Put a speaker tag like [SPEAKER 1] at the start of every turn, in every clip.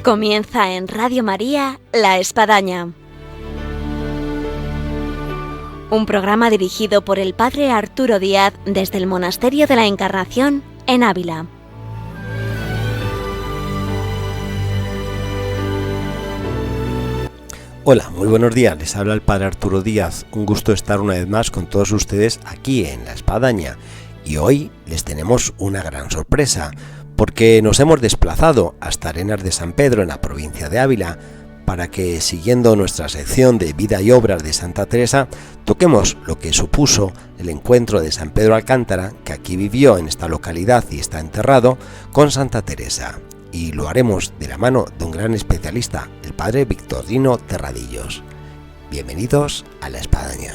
[SPEAKER 1] Comienza en Radio María, La Espadaña. Un programa dirigido por el Padre Arturo Díaz desde el Monasterio de la Encarnación en Ávila.
[SPEAKER 2] Hola, muy buenos días, les habla el Padre Arturo Díaz. Un gusto estar una vez más con todos ustedes aquí en La Espadaña. Y hoy les tenemos una gran sorpresa, porque nos hemos desplazado hasta Arenas de San Pedro, en la provincia de Ávila, para que, siguiendo nuestra sección de vida y obras de Santa Teresa, toquemos lo que supuso el encuentro de San Pedro Alcántara, que aquí vivió en esta localidad y está enterrado, con Santa Teresa. Y lo haremos de la mano de un gran especialista, el Padre Victorino Terradillos. Bienvenidos a La Espadaña.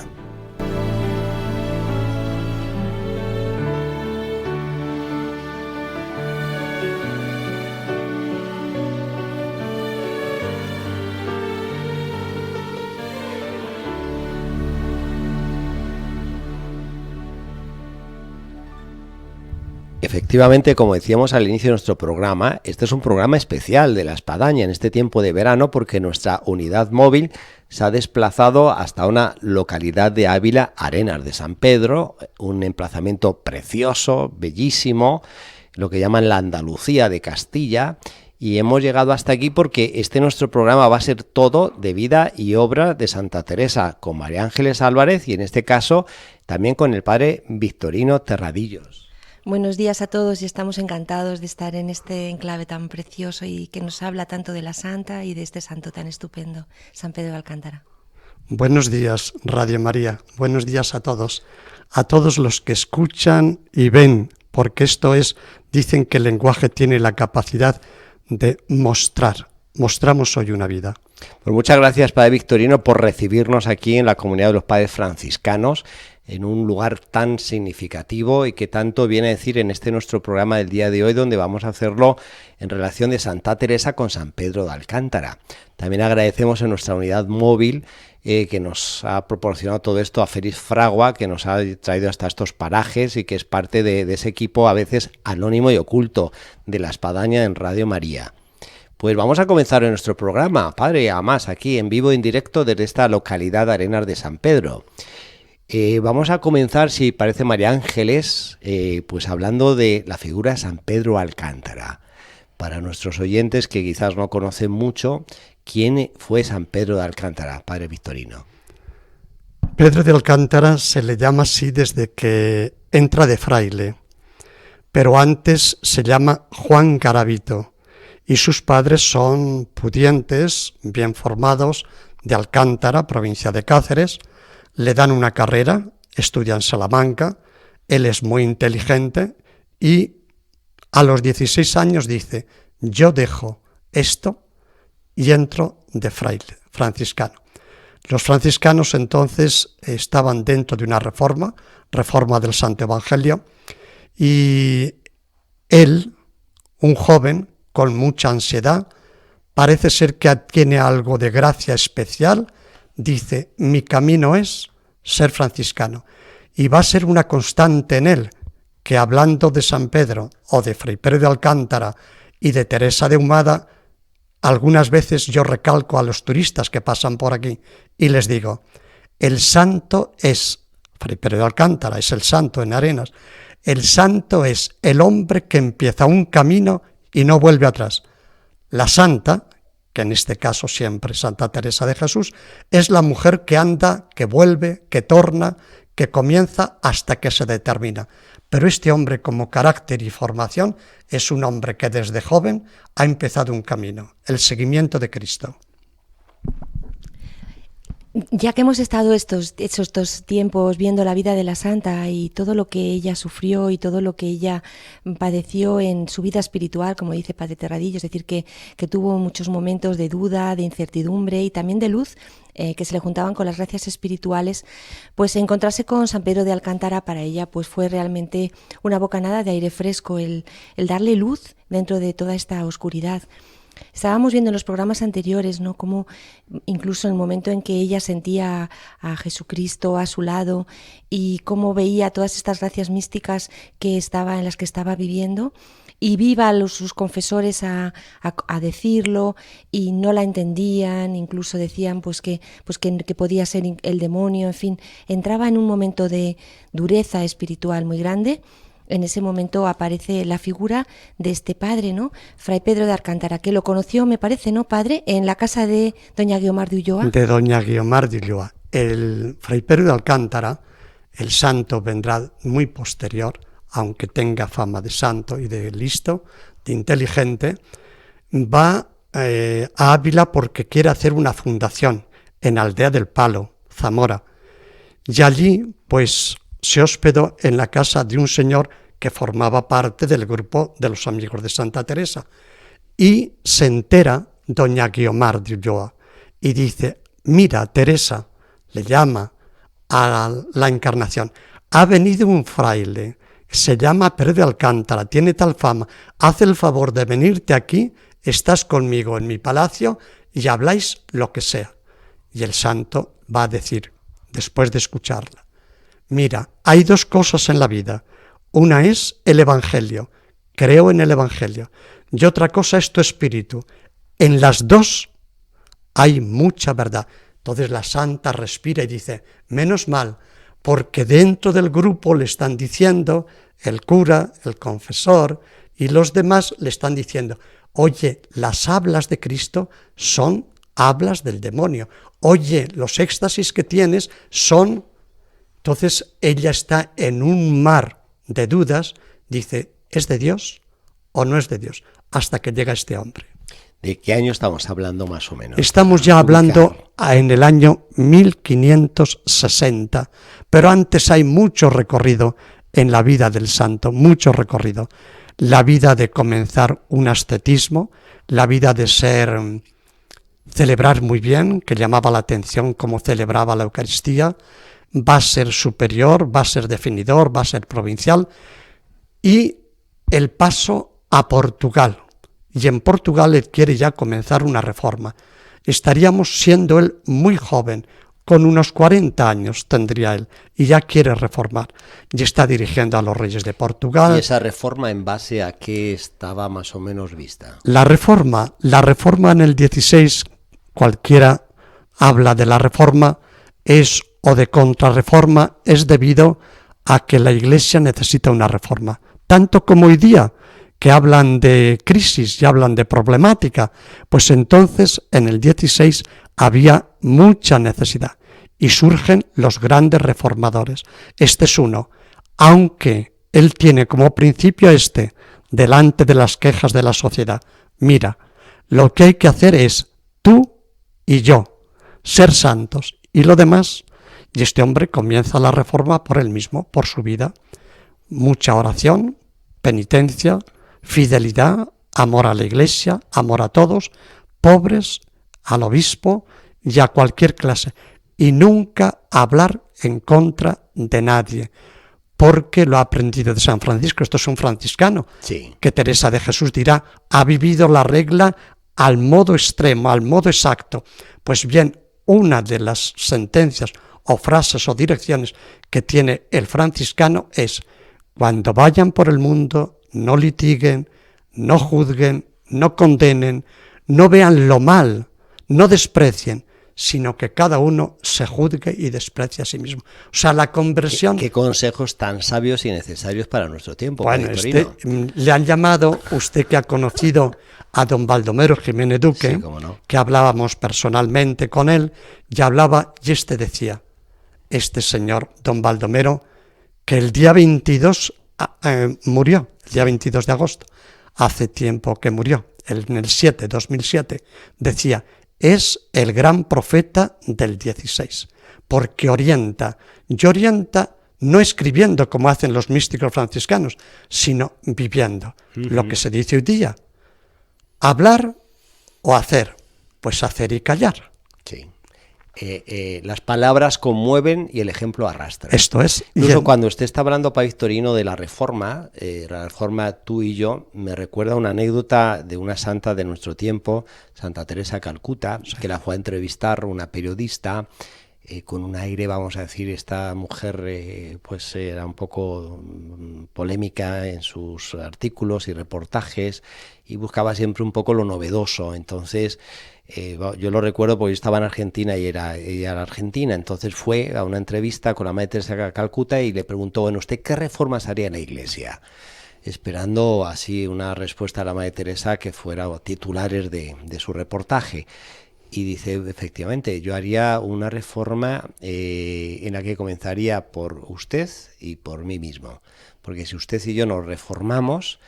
[SPEAKER 2] Efectivamente, como decíamos al inicio de nuestro programa, este es un programa especial de La Espadaña en este tiempo de verano, porque nuestra unidad móvil se ha desplazado hasta una localidad de Ávila, Arenas de San Pedro, un emplazamiento precioso, bellísimo, lo que llaman la Andalucía de Castilla, y hemos llegado hasta aquí porque nuestro programa va a ser todo de vida y obra de Santa Teresa, con María Ángeles Álvarez y en este caso también con el Padre Victorino Terradillos.
[SPEAKER 3] Buenos días a todos y estamos encantados de estar en este enclave tan precioso y que nos habla tanto de la Santa y de este santo tan estupendo, San Pedro de Alcántara.
[SPEAKER 4] Buenos días, Radio María. Buenos días a todos los que escuchan y ven, porque dicen que el lenguaje tiene la capacidad de mostrar. Mostramos hoy una vida.
[SPEAKER 2] Pues muchas gracias, Padre Victorino, por recibirnos aquí en la comunidad de los Padres Franciscanos, en un lugar tan significativo y que tanto viene a decir en nuestro programa del día de hoy, donde vamos a hacerlo en relación de Santa Teresa con San Pedro de Alcántara. También agradecemos en nuestra unidad móvil que nos ha proporcionado todo esto a Félix Fragua, que nos ha traído hasta estos parajes y que es parte de ese equipo a veces anónimo y oculto de La Espadaña en Radio María. Pues vamos a comenzar nuestro programa, Padre, además aquí en vivo e en directo desde esta localidad de Arenas de San Pedro. Vamos a comenzar, si parece, María Ángeles, pues hablando de la figura de San Pedro Alcántara. Para nuestros oyentes que quizás no conocen mucho, ¿quién fue San Pedro de Alcántara, Padre Victorino?
[SPEAKER 4] Pedro de Alcántara se le llama así desde que entra de fraile, pero antes se llama Juan Garavito y sus padres son pudientes, bien formados, de Alcántara, provincia de Cáceres. Le dan una carrera, estudia en Salamanca, él es muy inteligente y a los 16 años dice: yo dejo esto y entro de fraile franciscano. Los franciscanos entonces estaban dentro de una reforma del Santo Evangelio, y él, un joven con mucha ansiedad, parece ser que tiene algo de gracia especial. Dice: mi camino es ser franciscano, y va a ser una constante en él, que hablando de San Pedro o de Fray Pedro de Alcántara y de Teresa de Humada, algunas veces yo recalco a los turistas que pasan por aquí y les digo: el santo es, Fray Pedro de Alcántara es el santo en Arenas, el santo es el hombre que empieza un camino y no vuelve atrás. La santa, que en este caso siempre Santa Teresa de Jesús, es la mujer que anda, que vuelve, que torna, que comienza hasta que se determina. Pero este hombre, como carácter y formación, es un hombre que desde joven ha empezado un camino, el seguimiento de Cristo.
[SPEAKER 3] Ya que hemos estado estos tiempos viendo la vida de la Santa y todo lo que ella sufrió y todo lo que ella padeció en su vida espiritual, como dice Padre Terradillo, es decir, que tuvo muchos momentos de duda, de incertidumbre y también de luz, que se le juntaban con las gracias espirituales, pues encontrarse con San Pedro de Alcántara para ella pues fue realmente una bocanada de aire fresco, el darle luz dentro de toda esta oscuridad. Estábamos viendo en los programas anteriores, ¿no?, cómo incluso en el momento en que ella sentía a Jesucristo a su lado y cómo veía todas estas gracias místicas en las que estaba viviendo, y viva sus confesores a decirlo, y no la entendían, incluso decían que podía ser el demonio, en fin, entraba en un momento de dureza espiritual muy grande. En ese momento aparece la figura de este padre, ¿no? Fray Pedro de Alcántara, que lo conoció, me parece, ¿no, padre?, en la casa de doña Guiomar de Ulloa.
[SPEAKER 4] De doña Guiomar de Ulloa. El Fray Pedro de Alcántara, el santo vendrá muy posterior, aunque tenga fama de santo y de listo, de inteligente, va a Ávila porque quiere hacer una fundación en Aldea del Palo, Zamora. Y allí, pues, se hospedó en la casa de un señor que formaba parte del grupo de los amigos de Santa Teresa. Y se entera doña Guiomar de Ulloa y dice: mira, Teresa, le llama a la Encarnación, ha venido un fraile, se llama Pedro de Alcántara, tiene tal fama, haz el favor de venirte aquí, estás conmigo en mi palacio y habláis lo que sea. Y el santo va a decir, después de escucharla: mira, hay dos cosas en la vida. Una es el Evangelio, creo en el Evangelio, y otra cosa es tu espíritu. En las dos hay mucha verdad. Entonces la santa respira y dice: menos mal, porque dentro del grupo le están diciendo, el cura, el confesor y los demás le están diciendo: oye, las hablas de Cristo son hablas del demonio. Oye, los éxtasis que tienes son... Entonces ella está en un mar de dudas, dice, ¿es de Dios o no es de Dios? Hasta que llega este hombre.
[SPEAKER 2] ¿De qué año estamos hablando más o menos?
[SPEAKER 4] Estamos ya hablando en el año 1560, pero antes hay mucho recorrido en la vida del santo, mucho recorrido. La vida de comenzar un ascetismo, la vida de celebrar muy bien, que llamaba la atención cómo celebraba la Eucaristía, va a ser superior, va a ser definidor, va a ser provincial, y el paso a Portugal. Y en Portugal él quiere ya comenzar una reforma. Estaríamos siendo él muy joven, con unos 40 años tendría él, y ya quiere reformar. Y está dirigiendo a los reyes de Portugal.
[SPEAKER 2] ¿Y esa reforma en base a qué estaba más o menos vista?
[SPEAKER 4] La reforma en el 16, cualquiera habla de la reforma, o de contrarreforma, es debido a que la Iglesia necesita una reforma. Tanto como hoy día, que hablan de crisis y hablan de problemática, pues entonces en el 16 había mucha necesidad y surgen los grandes reformadores. Este es uno, aunque él tiene como principio delante de las quejas de la sociedad: mira, lo que hay que hacer es tú y yo, ser santos, y lo demás. Y este hombre comienza la reforma por él mismo, por su vida. Mucha oración, penitencia, fidelidad, amor a la Iglesia, amor a todos, pobres, al obispo y a cualquier clase. Y nunca hablar en contra de nadie, porque lo ha aprendido de San Francisco. Esto es un franciscano,
[SPEAKER 2] sí,
[SPEAKER 4] que Teresa de Jesús dirá, ha vivido la regla al modo extremo, al modo exacto. Pues bien, una de las sentencias o frases o direcciones que tiene el franciscano es: cuando vayan por el mundo, no litiguen, no juzguen, no condenen, no vean lo mal, no desprecien, sino que cada uno se juzgue y desprecie a sí mismo. O sea, la conversión...
[SPEAKER 2] ¿Qué consejos tan sabios y necesarios para nuestro tiempo?
[SPEAKER 4] Bueno, le han llamado, usted que ha conocido a don Baldomero Jiménez Duque,
[SPEAKER 2] sí, cómo no,
[SPEAKER 4] que hablábamos personalmente con él, y hablaba, y decía, este señor, don Baldomero, que el día 22 murió, el día 22 de agosto, hace tiempo que murió, en el 2007, decía, es el gran profeta del 16, porque orienta, y orienta no escribiendo como hacen los místicos franciscanos, sino viviendo. Lo que se dice hoy día, hablar o hacer, pues hacer y callar.
[SPEAKER 2] Sí. Las palabras conmueven y el ejemplo arrastra.
[SPEAKER 4] Esto es.
[SPEAKER 2] Incluso cuando usted está hablando, Padre Victorino, de la reforma Tú y Yo, me recuerda una anécdota de una santa de nuestro tiempo, Santa Teresa de Calcuta, que la fue a entrevistar una periodista, con un aire, vamos a decir, esta mujer pues era un poco polémica en sus artículos y reportajes y buscaba siempre un poco lo novedoso. Entonces yo lo recuerdo porque yo estaba en Argentina y ella era argentina, entonces fue a una entrevista con la Madre Teresa de Calcuta y le preguntó, bueno, ¿usted qué reformas haría en la Iglesia? Esperando así una respuesta a la Madre Teresa que fuera titulares de su reportaje. Y dice, efectivamente, yo haría una reforma en la que comenzaría por usted y por mí mismo. Porque si usted y yo nos reformamos,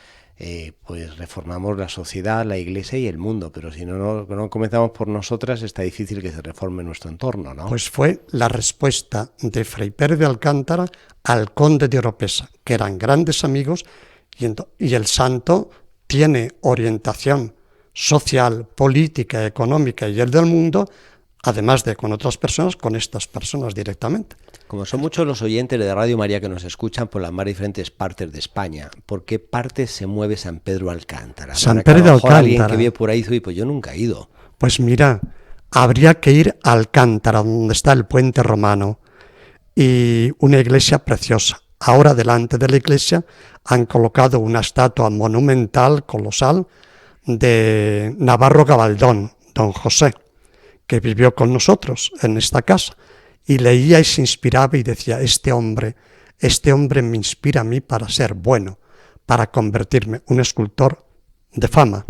[SPEAKER 2] pues reformamos la sociedad, la Iglesia y el mundo. Pero si no comenzamos por nosotras, está difícil que se reforme nuestro entorno, ¿no?
[SPEAKER 4] Pues fue la respuesta de Fray Pérez de Alcántara al conde de Oropesa, que eran grandes amigos, y el santo tiene orientación social, política, económica y el del mundo, además de con otras personas, con estas personas directamente.
[SPEAKER 2] Como son muchos los oyentes de Radio María que nos escuchan por las más diferentes partes de España, ¿por qué parte se mueve San Pedro Alcántara?
[SPEAKER 4] San Pedro de Alcántara.
[SPEAKER 2] Alguien que vive por ahí dice, pues yo nunca he ido.
[SPEAKER 4] Pues mira, habría que ir a Alcántara, donde está el puente romano, y una iglesia preciosa. Ahora delante de la iglesia han colocado una estatua monumental, colosal, de Navarro Gabaldón, don José, que vivió con nosotros en esta casa, y leía y se inspiraba y decía, este hombre me inspira a mí para ser bueno, para convertirme un escultor de fama.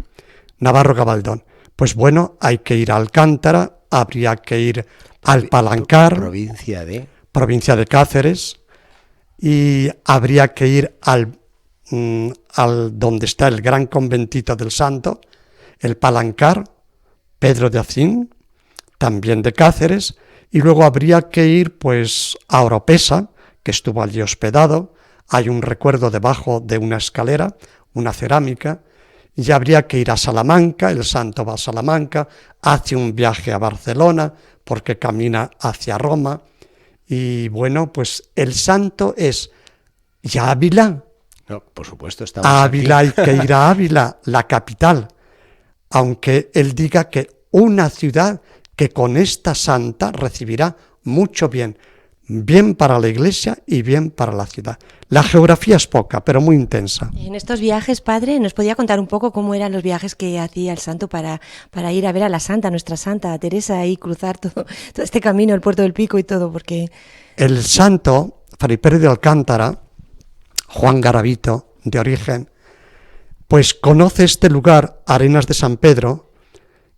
[SPEAKER 4] Navarro Gabaldón. Pues bueno, hay que ir a Alcántara, habría que ir al Palancar,
[SPEAKER 2] provincia
[SPEAKER 4] de Cáceres, y habría que ir al donde está el gran conventito del Santo, el Palancar, Pedro de Acín, también de Cáceres, y luego habría que ir pues a Oropesa, que estuvo allí hospedado. Hay un recuerdo debajo de una escalera, una cerámica, y habría que ir a Salamanca. El santo va a Salamanca, hace un viaje a Barcelona porque camina hacia Roma, y bueno, pues el santo es ya Ávila.
[SPEAKER 2] No, por supuesto, estamos
[SPEAKER 4] Ávila,
[SPEAKER 2] aquí.
[SPEAKER 4] hay que ir a Ávila, la capital, aunque él diga que una ciudad que con esta santa recibirá mucho bien, bien para la iglesia y bien para la ciudad. La geografía es poca, pero muy intensa.
[SPEAKER 3] En estos viajes, padre, ¿nos podía contar un poco cómo eran los viajes que hacía el santo para ir a ver a la santa, nuestra santa Teresa, y cruzar todo este camino, el Puerto del Pico y todo? Porque
[SPEAKER 4] el santo, Fray Pérez de Alcántara, Juan Garavito, de origen, pues conoce este lugar, Arenas de San Pedro,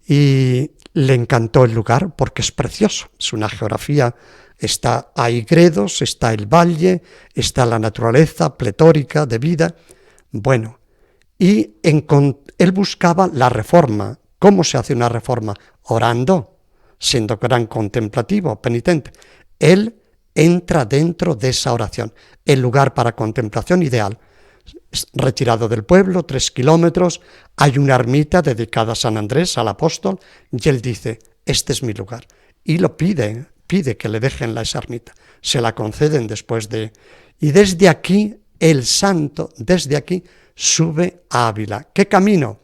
[SPEAKER 4] y le encantó el lugar porque es precioso, es una geografía, está hay gredos, está el valle, está la naturaleza pletórica de vida. Bueno, y él buscaba la reforma. ¿Cómo se hace una reforma? Orando, siendo gran contemplativo, penitente. Él entra dentro de esa oración, el lugar para contemplación ideal. Retirado del pueblo, 3 kilómetros, hay una ermita dedicada a San Andrés, al apóstol, y él dice, este es mi lugar. Y lo pide que le dejen la esa ermita. Se la conceden después de... Y desde aquí, el santo, desde aquí, sube a Ávila. ¿Qué camino?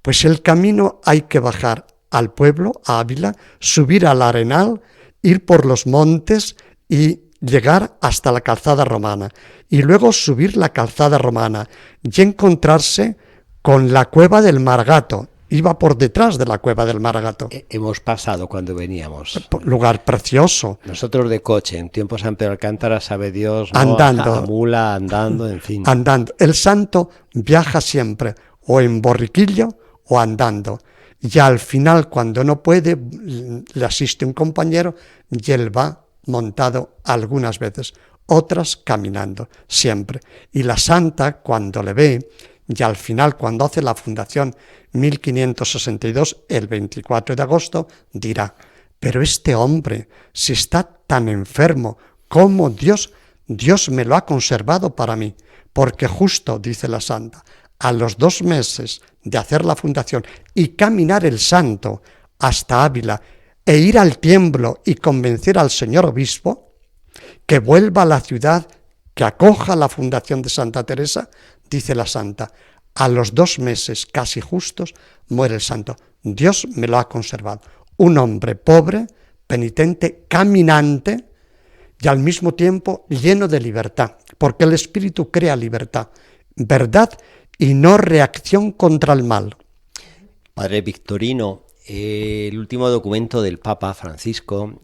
[SPEAKER 4] Pues el camino hay que bajar al pueblo, a Ávila, subir al Arenal, ir por los montes y llegar hasta la calzada romana, y luego subir la calzada romana y encontrarse con la cueva del Margato. Iba por detrás de la cueva del Margato.
[SPEAKER 2] Hemos pasado cuando veníamos.
[SPEAKER 4] Lugar precioso.
[SPEAKER 2] Nosotros de coche, en tiempo San Pedro Alcántara, sabe Dios, ¿no?
[SPEAKER 4] Andando.
[SPEAKER 2] A mula, andando, en fin.
[SPEAKER 4] Andando. El santo viaja siempre, o en borriquillo o andando. Y al final, cuando no puede, le asiste un compañero y él va montado algunas veces, otras caminando, siempre. Y la santa, cuando le ve, y al final, cuando hace la fundación 1562, el 24 de agosto, dirá, pero este hombre, si está tan enfermo, ¿cómo Dios me lo ha conservado para mí? Porque justo, dice la santa, a los 2 meses de hacer la fundación y caminar el santo hasta Ávila e ir al Tiemblo y convencer al señor obispo que vuelva a la ciudad, que acoja la fundación de Santa Teresa, dice la santa, a los 2 meses casi justos muere el santo. Dios me lo ha conservado. Un hombre pobre, penitente, caminante y al mismo tiempo lleno de libertad, porque el Espíritu crea libertad, verdad y no reacción contra el mal.
[SPEAKER 2] Padre Victorino, el último documento del Papa Francisco,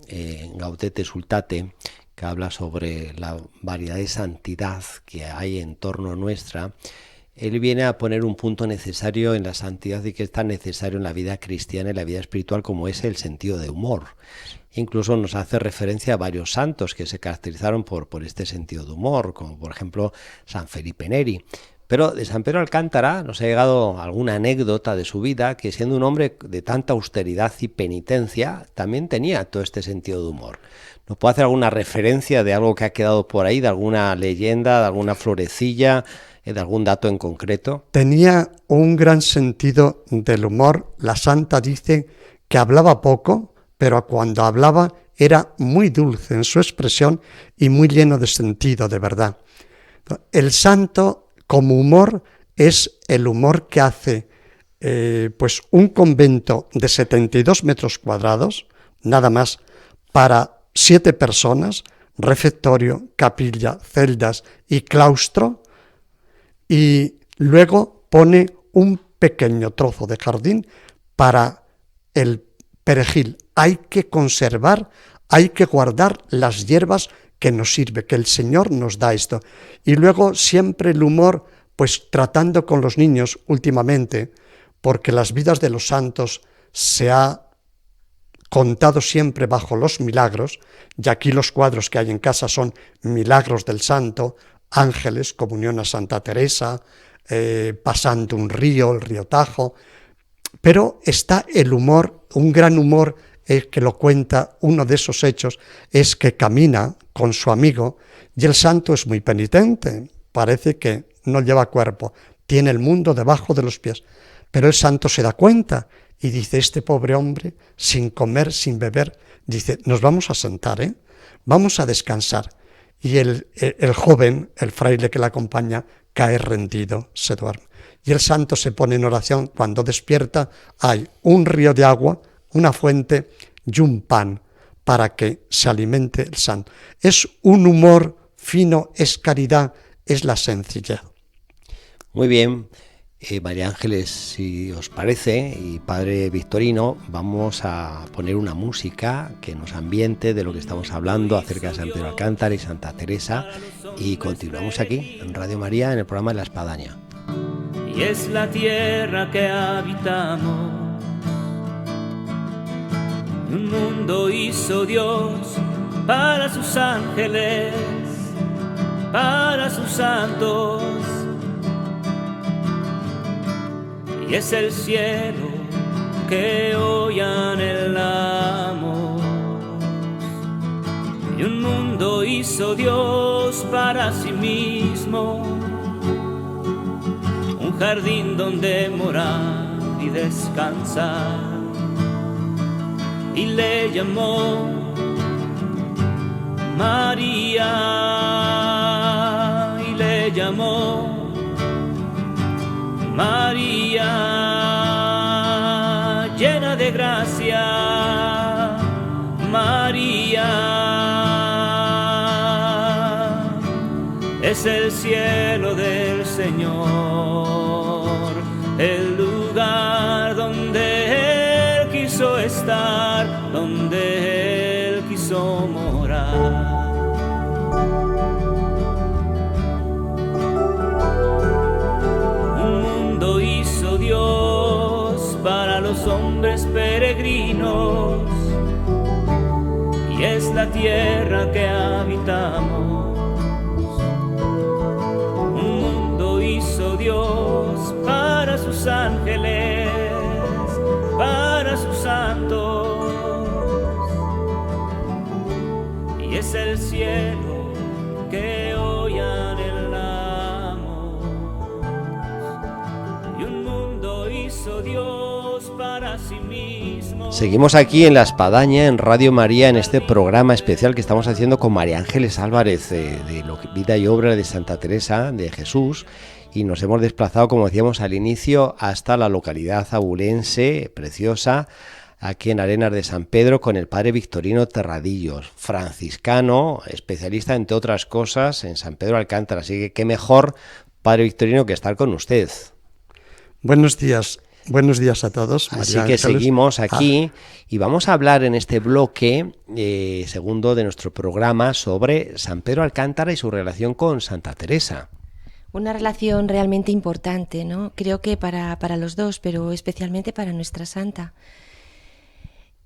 [SPEAKER 2] Gaudete Sultate, que habla sobre la variedad de santidad que hay en torno nuestra, él viene a poner un punto necesario en la santidad y que es tan necesario en la vida cristiana y la vida espiritual como es el sentido de humor. Incluso nos hace referencia a varios santos que se caracterizaron por este sentido de humor, como por ejemplo San Felipe Neri. Pero de San Pedro Alcántara nos ha llegado alguna anécdota de su vida, que siendo un hombre de tanta austeridad y penitencia, también tenía todo este sentido de humor. ¿Nos puede hacer alguna referencia de algo que ha quedado por ahí, de alguna leyenda, de alguna florecilla, de algún dato en concreto?
[SPEAKER 4] Tenía un gran sentido del humor. La santa dice que hablaba poco, pero cuando hablaba era muy dulce en su expresión y muy lleno de sentido, de verdad. El santo, como humor, es el humor que hace pues un convento de 72 metros cuadrados, nada más, para 7 personas, refectorio, capilla, celdas y claustro, y luego pone un pequeño trozo de jardín para el perejil. Hay que conservar, hay que guardar las hierbas que nos sirve, que el Señor nos da esto. Y luego siempre el humor, pues tratando con los niños últimamente, porque las vidas de los santos se ha contado siempre bajo los milagros, y aquí los cuadros que hay en casa son milagros del santo, ángeles, comunión a Santa Teresa, pasando un río, el río Tajo, pero está el humor, un gran humor que lo cuenta uno de esos hechos, es que camina con su amigo y el santo es muy penitente, parece que no lleva cuerpo, tiene el mundo debajo de los pies, pero el santo se da cuenta y dice, este pobre hombre, sin comer, sin beber, dice, nos vamos a sentar, vamos a descansar. Y el joven, el fraile que le acompaña, cae rendido, se duerme. Y el santo se pone en oración. Cuando despierta hay un río de agua, una fuente y un pan para que se alimente el santo. Es un humor fino, es caridad, es la sencillez.
[SPEAKER 2] Muy bien. María Ángeles, si os parece, y Padre Victorino, vamos a poner una música que nos ambiente de lo que estamos hablando acerca de San Pedro Alcántara y Santa Teresa, y continuamos aquí en Radio María en el programa de La Espadaña.
[SPEAKER 5] Y es la tierra que habitamos, un mundo hizo Dios para sus ángeles, para sus santos. Y es el cielo que hoy anhelamos. Y un mundo hizo Dios para sí mismo, un jardín donde morar y descansar. Y le llamó María, y le llamó María, llena de gracia, María, es el cielo del Señor, el lugar donde Él quiso estar, donde Él quiso morar. Dios para los hombres peregrinos, y es la tierra que habitamos. Un mundo hizo Dios para sus ángeles, para sus santos, y es el cielo que hoy anhelamos. Dios para sí mismo.
[SPEAKER 2] Seguimos aquí en La Espadaña, en Radio María, en este programa especial que estamos haciendo con María Ángeles Álvarez de vida y obra de Santa Teresa de Jesús, y nos hemos desplazado, como decíamos al inicio, hasta la localidad abulense preciosa, aquí en Arenas de San Pedro con el padre Victorino Terradillos, franciscano, especialista entre otras cosas en San Pedro Alcántara. Así que qué mejor, padre Victorino, que estar con usted.
[SPEAKER 4] Buenos días a todos.
[SPEAKER 2] Así que Ángeles, seguimos aquí y vamos a hablar en este bloque segundo de nuestro programa sobre San Pedro Alcántara y su relación con Santa Teresa.
[SPEAKER 3] Una relación realmente importante, ¿no? Creo que para los dos, pero especialmente para nuestra santa.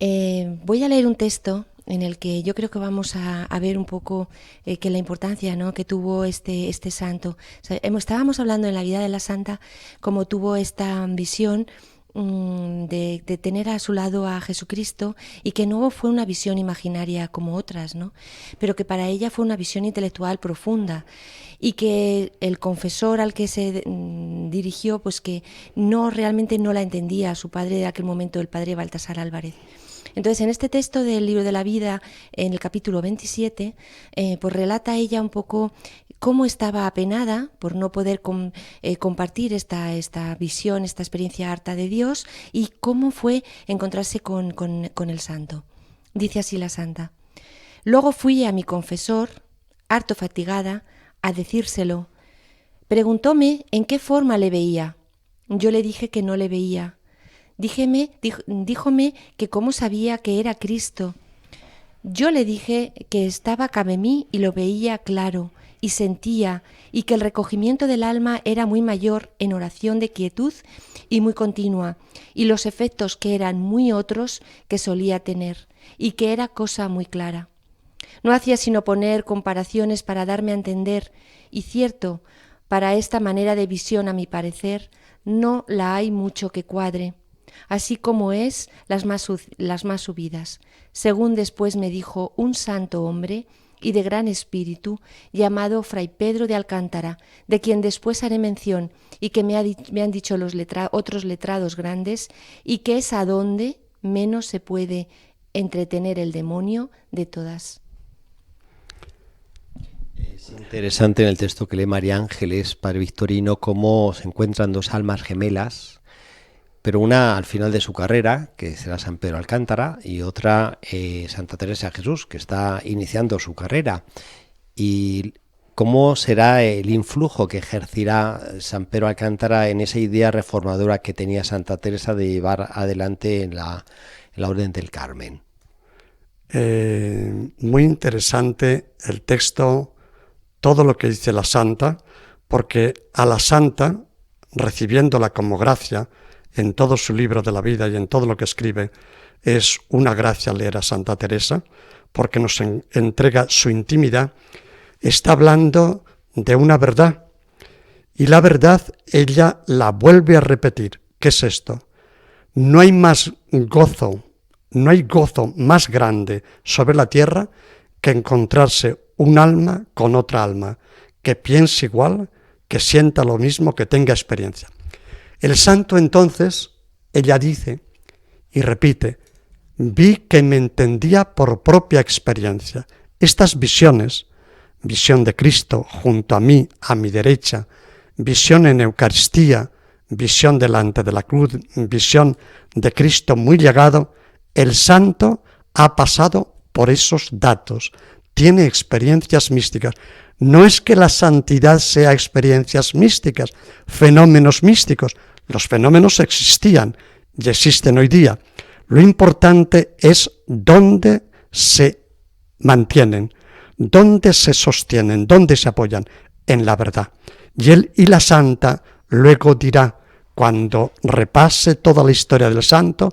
[SPEAKER 3] Voy a leer un texto en el que yo creo que vamos a ver un poco que la importancia, ¿no?, que tuvo este santo. O sea, estábamos hablando en la vida de la santa como tuvo esta visión de tener a su lado a Jesucristo, y que no fue una visión imaginaria como otras, ¿no?, pero que para ella fue una visión intelectual profunda, y que el confesor al que se dirigió, pues que realmente no la entendía, su padre de aquel momento, el padre Baltasar Álvarez. Entonces, en este texto del libro de la vida, en el capítulo 27, pues relata ella un poco cómo estaba apenada por no poder compartir esta visión, esta experiencia harta de Dios, y cómo fue encontrarse con el santo. Dice así la santa: luego fui a mi confesor, harto fatigada, a decírselo. Preguntóme en qué forma le veía. Yo le dije que no le veía. Díjome que cómo sabía que era Cristo. Yo le dije que estaba cabe mí y lo veía claro, y sentía, y que el recogimiento del alma era muy mayor en oración de quietud y muy continua, y los efectos que eran muy otros que solía tener, y que era cosa muy clara. No hacía sino poner comparaciones para darme a entender, y cierto, para esta manera de visión, a mi parecer, no la hay mucho que cuadre, así como es las más subidas, según después me dijo un santo hombre y de gran espíritu, llamado Fray Pedro de Alcántara, de quien después haré mención, y que me han dicho otros letrados grandes, y que es a donde menos se puede entretener el demonio de todas.
[SPEAKER 2] Es interesante en el texto que lee María Ángeles, padre Victorino, cómo se encuentran dos almas gemelas, pero una al final de su carrera, que será San Pedro Alcántara, y otra Santa Teresa de Jesús, que está iniciando su carrera. Y cómo será el influjo que ejercerá San Pedro Alcántara en esa idea reformadora que tenía Santa Teresa de llevar adelante en la Orden del Carmen.
[SPEAKER 4] Muy interesante el texto, todo lo que dice la santa, porque a la santa, recibiéndola como gracia en todo su libro de la vida y en todo lo que escribe, es una gracia leer a Santa Teresa, porque nos entrega su intimidad. Está hablando de una verdad, y la verdad ella la vuelve a repetir. ¿Qué es esto? No hay gozo más grande sobre la tierra que encontrarse un alma con otra alma, que piense igual, que sienta lo mismo, que tenga experiencia. El santo entonces, ella dice y repite, vi que me entendía por propia experiencia. Estas visiones, visión de Cristo junto a mí, a mi derecha, visión en Eucaristía, visión delante de la cruz, visión de Cristo muy llegado, el santo ha pasado por esos datos, tiene experiencias místicas. No es que la santidad sea experiencias místicas, fenómenos místicos. Los fenómenos existían y existen hoy día. Lo importante es dónde se mantienen, dónde se sostienen, dónde se apoyan, en la verdad. Y él y la santa luego dirá, cuando repase toda la historia del santo,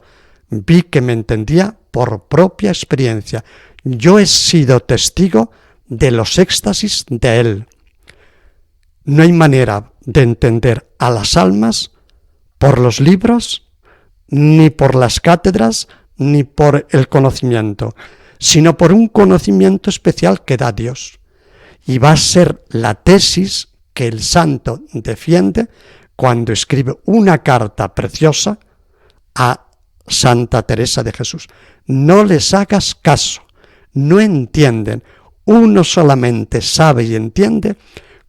[SPEAKER 4] vi que me entendía por propia experiencia. Yo he sido testigo de los éxtasis de él. No hay manera de entender a las almas por los libros, ni por las cátedras, ni por el conocimiento, sino por un conocimiento especial que da Dios. Y va a ser la tesis que el santo defiende cuando escribe una carta preciosa a Santa Teresa de Jesús. No les hagas caso, no entienden. Uno solamente sabe y entiende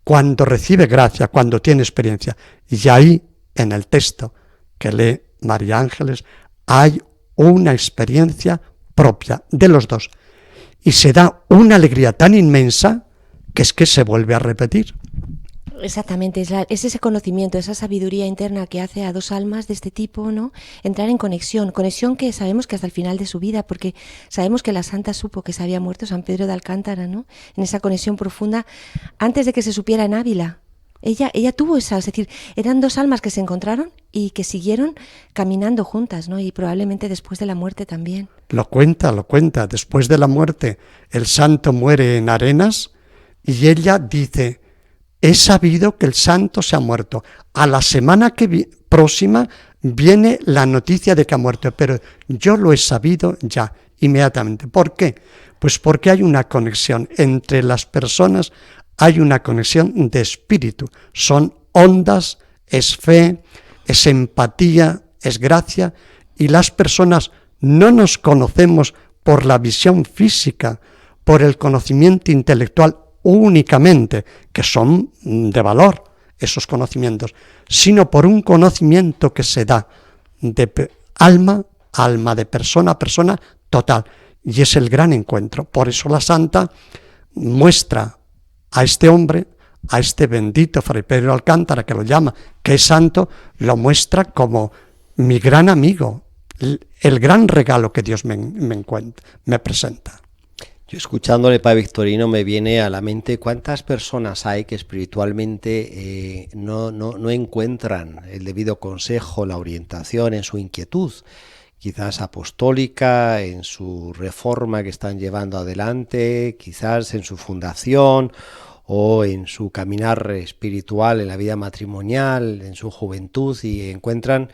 [SPEAKER 4] cuando recibe gracia, cuando tiene experiencia. Y ahí, en el texto que lee María Ángeles, hay una experiencia propia de los dos. Y se da una alegría tan inmensa que es que se vuelve a repetir.
[SPEAKER 3] Exactamente, es ese conocimiento, esa sabiduría interna que hace a dos almas de este tipo, ¿no? Entrar en conexión que sabemos que hasta el final de su vida, porque sabemos que la santa supo que se había muerto San Pedro de Alcántara, ¿no? En esa conexión profunda, antes de que se supiera en Ávila. Ella tuvo esa, es decir, eran dos almas que se encontraron y que siguieron caminando juntas, ¿no? Y probablemente después de la muerte también.
[SPEAKER 4] Lo cuenta. Después de la muerte, el santo muere en Arenas y ella dice: he sabido que el santo se ha muerto. A la semana próxima viene la noticia de que ha muerto, pero yo lo he sabido ya, inmediatamente. ¿Por qué? Pues porque hay una conexión entre las personas, hay una conexión de espíritu. Son ondas, es fe, es empatía, es gracia, y las personas no nos conocemos por la visión física, por el conocimiento intelectual únicamente, que son de valor esos conocimientos, sino por un conocimiento que se da de alma a alma, de persona a persona total, y es el gran encuentro. Por eso la santa muestra a este hombre, a este bendito Fray Pedro de Alcántara, que lo llama, que es santo, lo muestra como mi gran amigo, el gran regalo que Dios me presenta.
[SPEAKER 2] Yo escuchándole, Padre Victorino, me viene a la mente cuántas personas hay que espiritualmente no encuentran el debido consejo, la orientación en su inquietud, quizás apostólica, en su reforma que están llevando adelante, quizás en su fundación o en su caminar espiritual, en la vida matrimonial, en su juventud, y encuentran,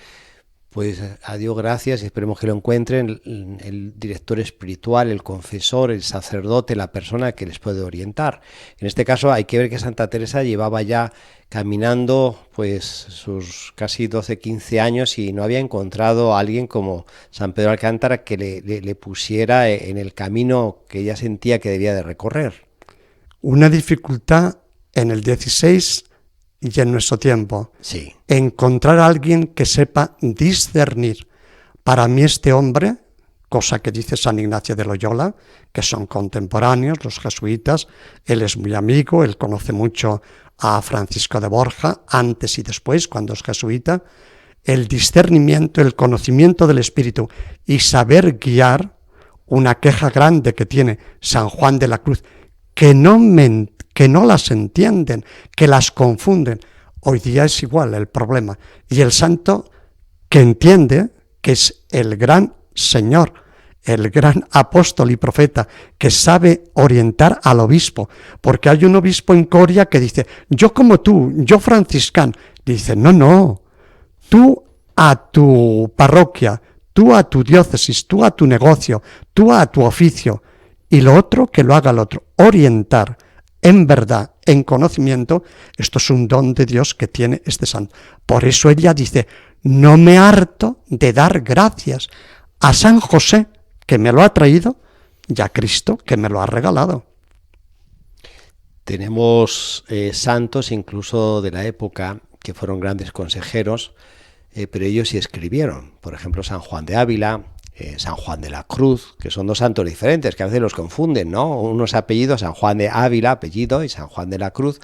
[SPEAKER 2] pues a Dios gracias, y esperemos que lo encuentren, el director espiritual, el confesor, el sacerdote, la persona que les puede orientar. En este caso hay que ver que Santa Teresa llevaba ya caminando pues sus casi 12-15 años y no había encontrado a alguien como San Pedro de Alcántara que le pusiera en el camino que ella sentía que debía de recorrer.
[SPEAKER 4] Una dificultad en el 16 y en nuestro tiempo.
[SPEAKER 2] Sí.
[SPEAKER 4] Encontrar a alguien que sepa discernir. Para mí este hombre, cosa que dice San Ignacio de Loyola, que son contemporáneos, los jesuitas, él es muy amigo, él conoce mucho a Francisco de Borja, antes y después, cuando es jesuita, el discernimiento, el conocimiento del espíritu y saber guiar, una queja grande que tiene San Juan de la Cruz, que no las entienden, que las confunden. Hoy día es igual el problema. Y el santo que entiende que es el gran Señor, el gran apóstol y profeta, que sabe orientar al obispo, porque hay un obispo en Coria que dice: yo como tú, yo franciscano. Dice: no, tú a tu parroquia, tú a tu diócesis, tú a tu negocio, tú a tu oficio, y lo otro que lo haga el otro. Orientar en verdad, en conocimiento, esto es un don de Dios que tiene este santo. Por eso ella dice: no me harto de dar gracias a San José, que me lo ha traído, y a Cristo, que me lo ha regalado.
[SPEAKER 2] Tenemos santos incluso de la época que fueron grandes consejeros, pero ellos sí escribieron. Por ejemplo, San Juan de Ávila, San Juan de la Cruz, que son dos santos diferentes, que a veces los confunden, ¿no? Unos apellidos, San Juan de Ávila, apellido, y San Juan de la Cruz.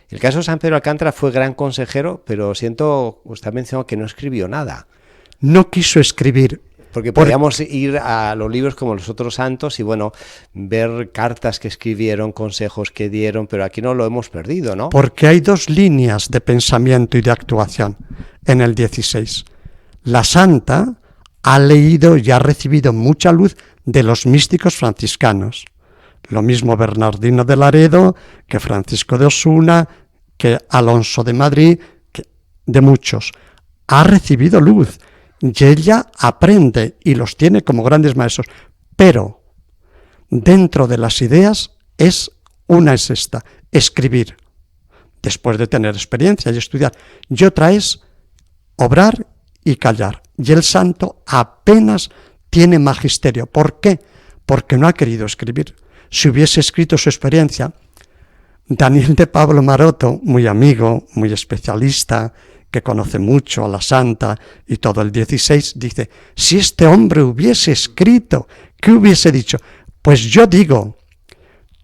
[SPEAKER 2] El caso de San Pedro de Alcántara fue gran consejero, pero siento, usted mencionó que no escribió nada.
[SPEAKER 4] No quiso escribir.
[SPEAKER 2] Porque podríamos ir a los libros como los otros santos y, bueno, ver cartas que escribieron, consejos que dieron, pero aquí no lo hemos perdido, ¿no?
[SPEAKER 4] Porque hay dos líneas de pensamiento y de actuación en el 16. La santa ha leído y ha recibido mucha luz de los místicos franciscanos. Lo mismo Bernardino de Laredo, que Francisco de Osuna, que Alonso de Madrid, que de muchos. Ha recibido luz y ella aprende y los tiene como grandes maestros. Pero dentro de las ideas es esta, escribir, después de tener experiencia y estudiar. Y otra es obrar y callar. Y el santo apenas tiene magisterio. ¿Por qué? Porque no ha querido escribir. Si hubiese escrito su experiencia, Daniel de Pablo Maroto, muy amigo, muy especialista, que conoce mucho a la Santa y todo el 16, dice, si este hombre hubiese escrito, ¿qué hubiese dicho? Pues yo digo,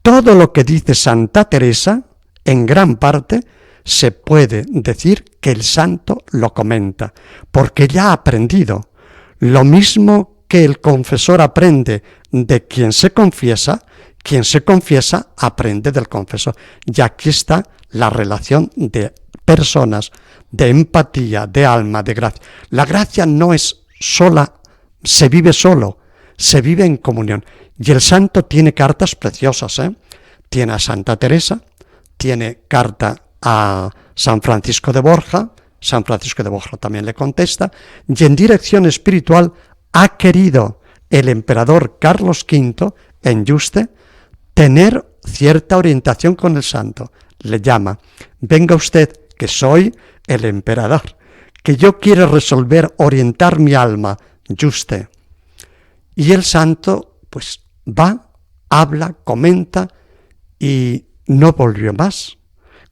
[SPEAKER 4] todo lo que dice Santa Teresa, en gran parte, se puede decir que el santo lo comenta, porque ya ha aprendido. Lo mismo que el confesor aprende de quien se confiesa aprende del confesor. Y aquí está la relación de personas, de empatía, de alma, de gracia. La gracia no es sola, se vive solo, se vive en comunión. Y el santo tiene cartas preciosas, Tiene a Santa Teresa, tiene carta a San Francisco de Borja, San Francisco de Borja también le contesta, y en dirección espiritual ha querido el emperador Carlos V, en Yuste, tener cierta orientación con el santo. Le llama, venga usted, que soy el emperador, que yo quiero resolver, orientar mi alma, Yuste. Y el santo, pues, va, habla, comenta, y no volvió más.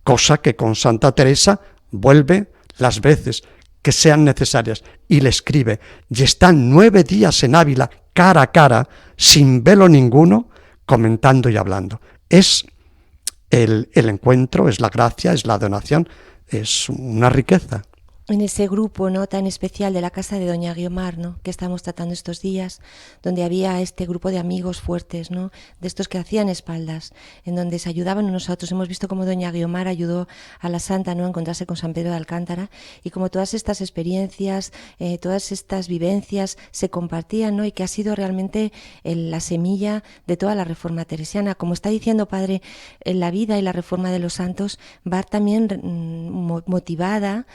[SPEAKER 4] Cosa que con Santa Teresa vuelve las veces que sean necesarias y le escribe. Y están 9 días en Ávila, cara a cara, sin velo ninguno, comentando y hablando. Es el encuentro, es la gracia, es la donación, es una riqueza.
[SPEAKER 3] En ese grupo, ¿no?, tan especial de la casa de Doña Guiomar, ¿no?, que estamos tratando estos días, donde había este grupo de amigos fuertes, ¿no?, de estos que hacían espaldas, en donde se ayudaban unos a otros. Hemos visto cómo Doña Guiomar ayudó a la Santa, ¿no?, a encontrarse con San Pedro de Alcántara, y como todas estas experiencias, todas estas vivencias se compartían, ¿no?, y que ha sido realmente la semilla de toda la reforma teresiana. Como está diciendo, Padre, la vida y la reforma de los santos va también motivada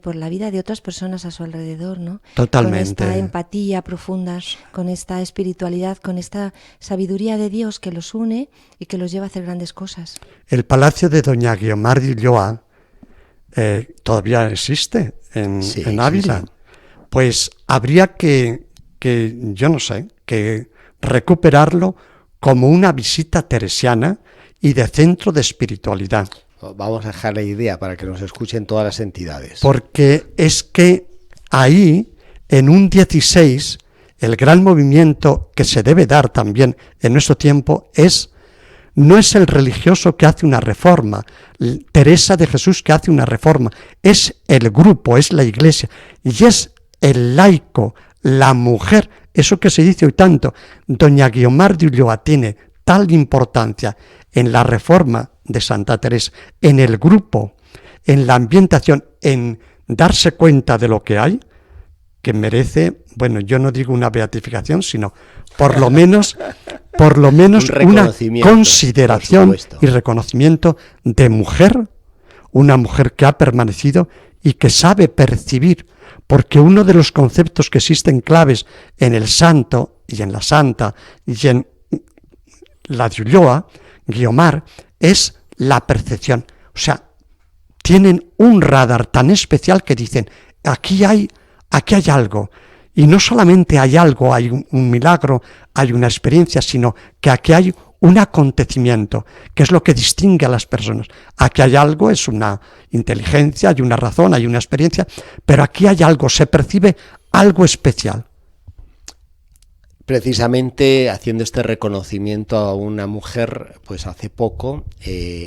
[SPEAKER 3] por la vida de otras personas a su alrededor, ¿no?
[SPEAKER 4] Totalmente.
[SPEAKER 3] Con esta empatía profunda, con esta espiritualidad, con esta sabiduría de Dios que los une y que los lleva a hacer grandes cosas.
[SPEAKER 4] El palacio de Doña Guiomar de Ulloa todavía existe en Ávila. Sí. Pues habría que yo no sé, que recuperarlo como una visita teresiana y de centro de espiritualidad.
[SPEAKER 2] Vamos a dejar la idea para que nos escuchen todas las entidades.
[SPEAKER 4] Porque es que ahí, en un 16, el gran movimiento que se debe dar también en nuestro tiempo no es el religioso que hace una reforma, Teresa de Jesús que hace una reforma, es el grupo, es la iglesia, y es el laico, la mujer, eso que se dice hoy tanto. Doña Guiomar de Ulloa tiene tal importancia en la reforma de Santa Teresa, en el grupo, en la ambientación, en darse cuenta de lo que hay, que merece, bueno, yo no digo una beatificación, sino por lo menos una consideración y reconocimiento de mujer, una mujer que ha permanecido y que sabe percibir, porque uno de los conceptos que existen claves en el santo y en la santa y en la de Ulloa, Guiomar, es la percepción. O sea, tienen un radar tan especial que dicen, aquí hay algo. Y no solamente hay algo, hay un milagro, hay una experiencia, sino que aquí hay un acontecimiento, que es lo que distingue a las personas. Aquí hay algo, es una inteligencia, hay una razón, hay una experiencia, pero aquí hay algo, se percibe algo especial.
[SPEAKER 2] Precisamente haciendo este reconocimiento a una mujer, pues hace poco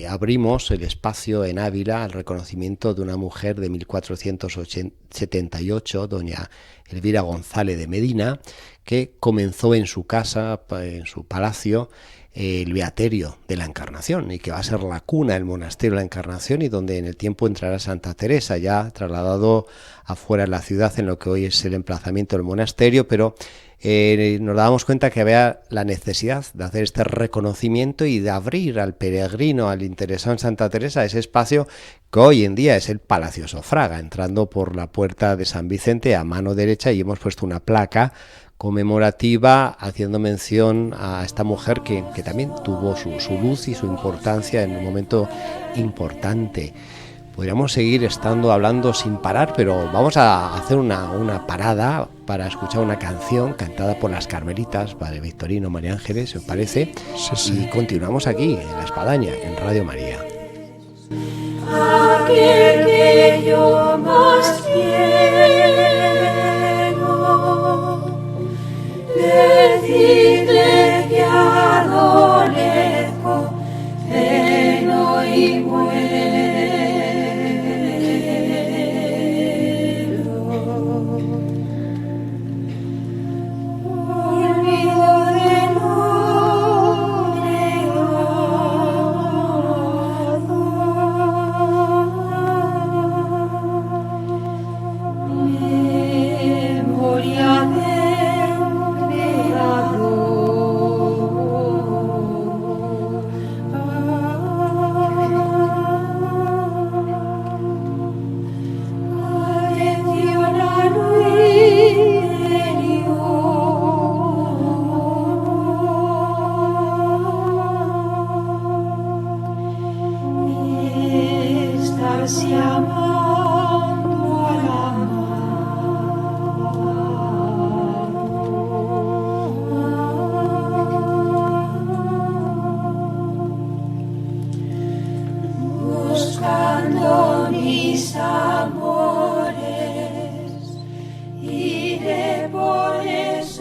[SPEAKER 2] abrimos el espacio en Ávila al reconocimiento de una mujer de 1478, doña Elvira González de Medina, que comenzó en su casa, en su palacio, el Beaterio de la Encarnación, y que va a ser la cuna del monasterio de la Encarnación, y donde en el tiempo entrará Santa Teresa, ya trasladado afuera de la ciudad en lo que hoy es el emplazamiento del monasterio, pero nos dábamos cuenta que había la necesidad de hacer este reconocimiento y de abrir al peregrino, al interesado en Santa Teresa, ese espacio que hoy en día es el Palacio Sofraga, entrando por la puerta de San Vicente a mano derecha, y hemos puesto una placa conmemorativa haciendo mención a esta mujer que también tuvo su luz y su importancia en un momento importante. Podríamos seguir hablando sin parar, pero vamos a hacer una parada para escuchar una canción cantada por las Carmelitas, Padre Victorino, María Ángeles, ¿os parece?
[SPEAKER 4] Sí.
[SPEAKER 2] Y continuamos aquí, en La Espadaña, en Radio María.
[SPEAKER 6] aquel que yo más quiero, decidle que adolezco, peno y muero.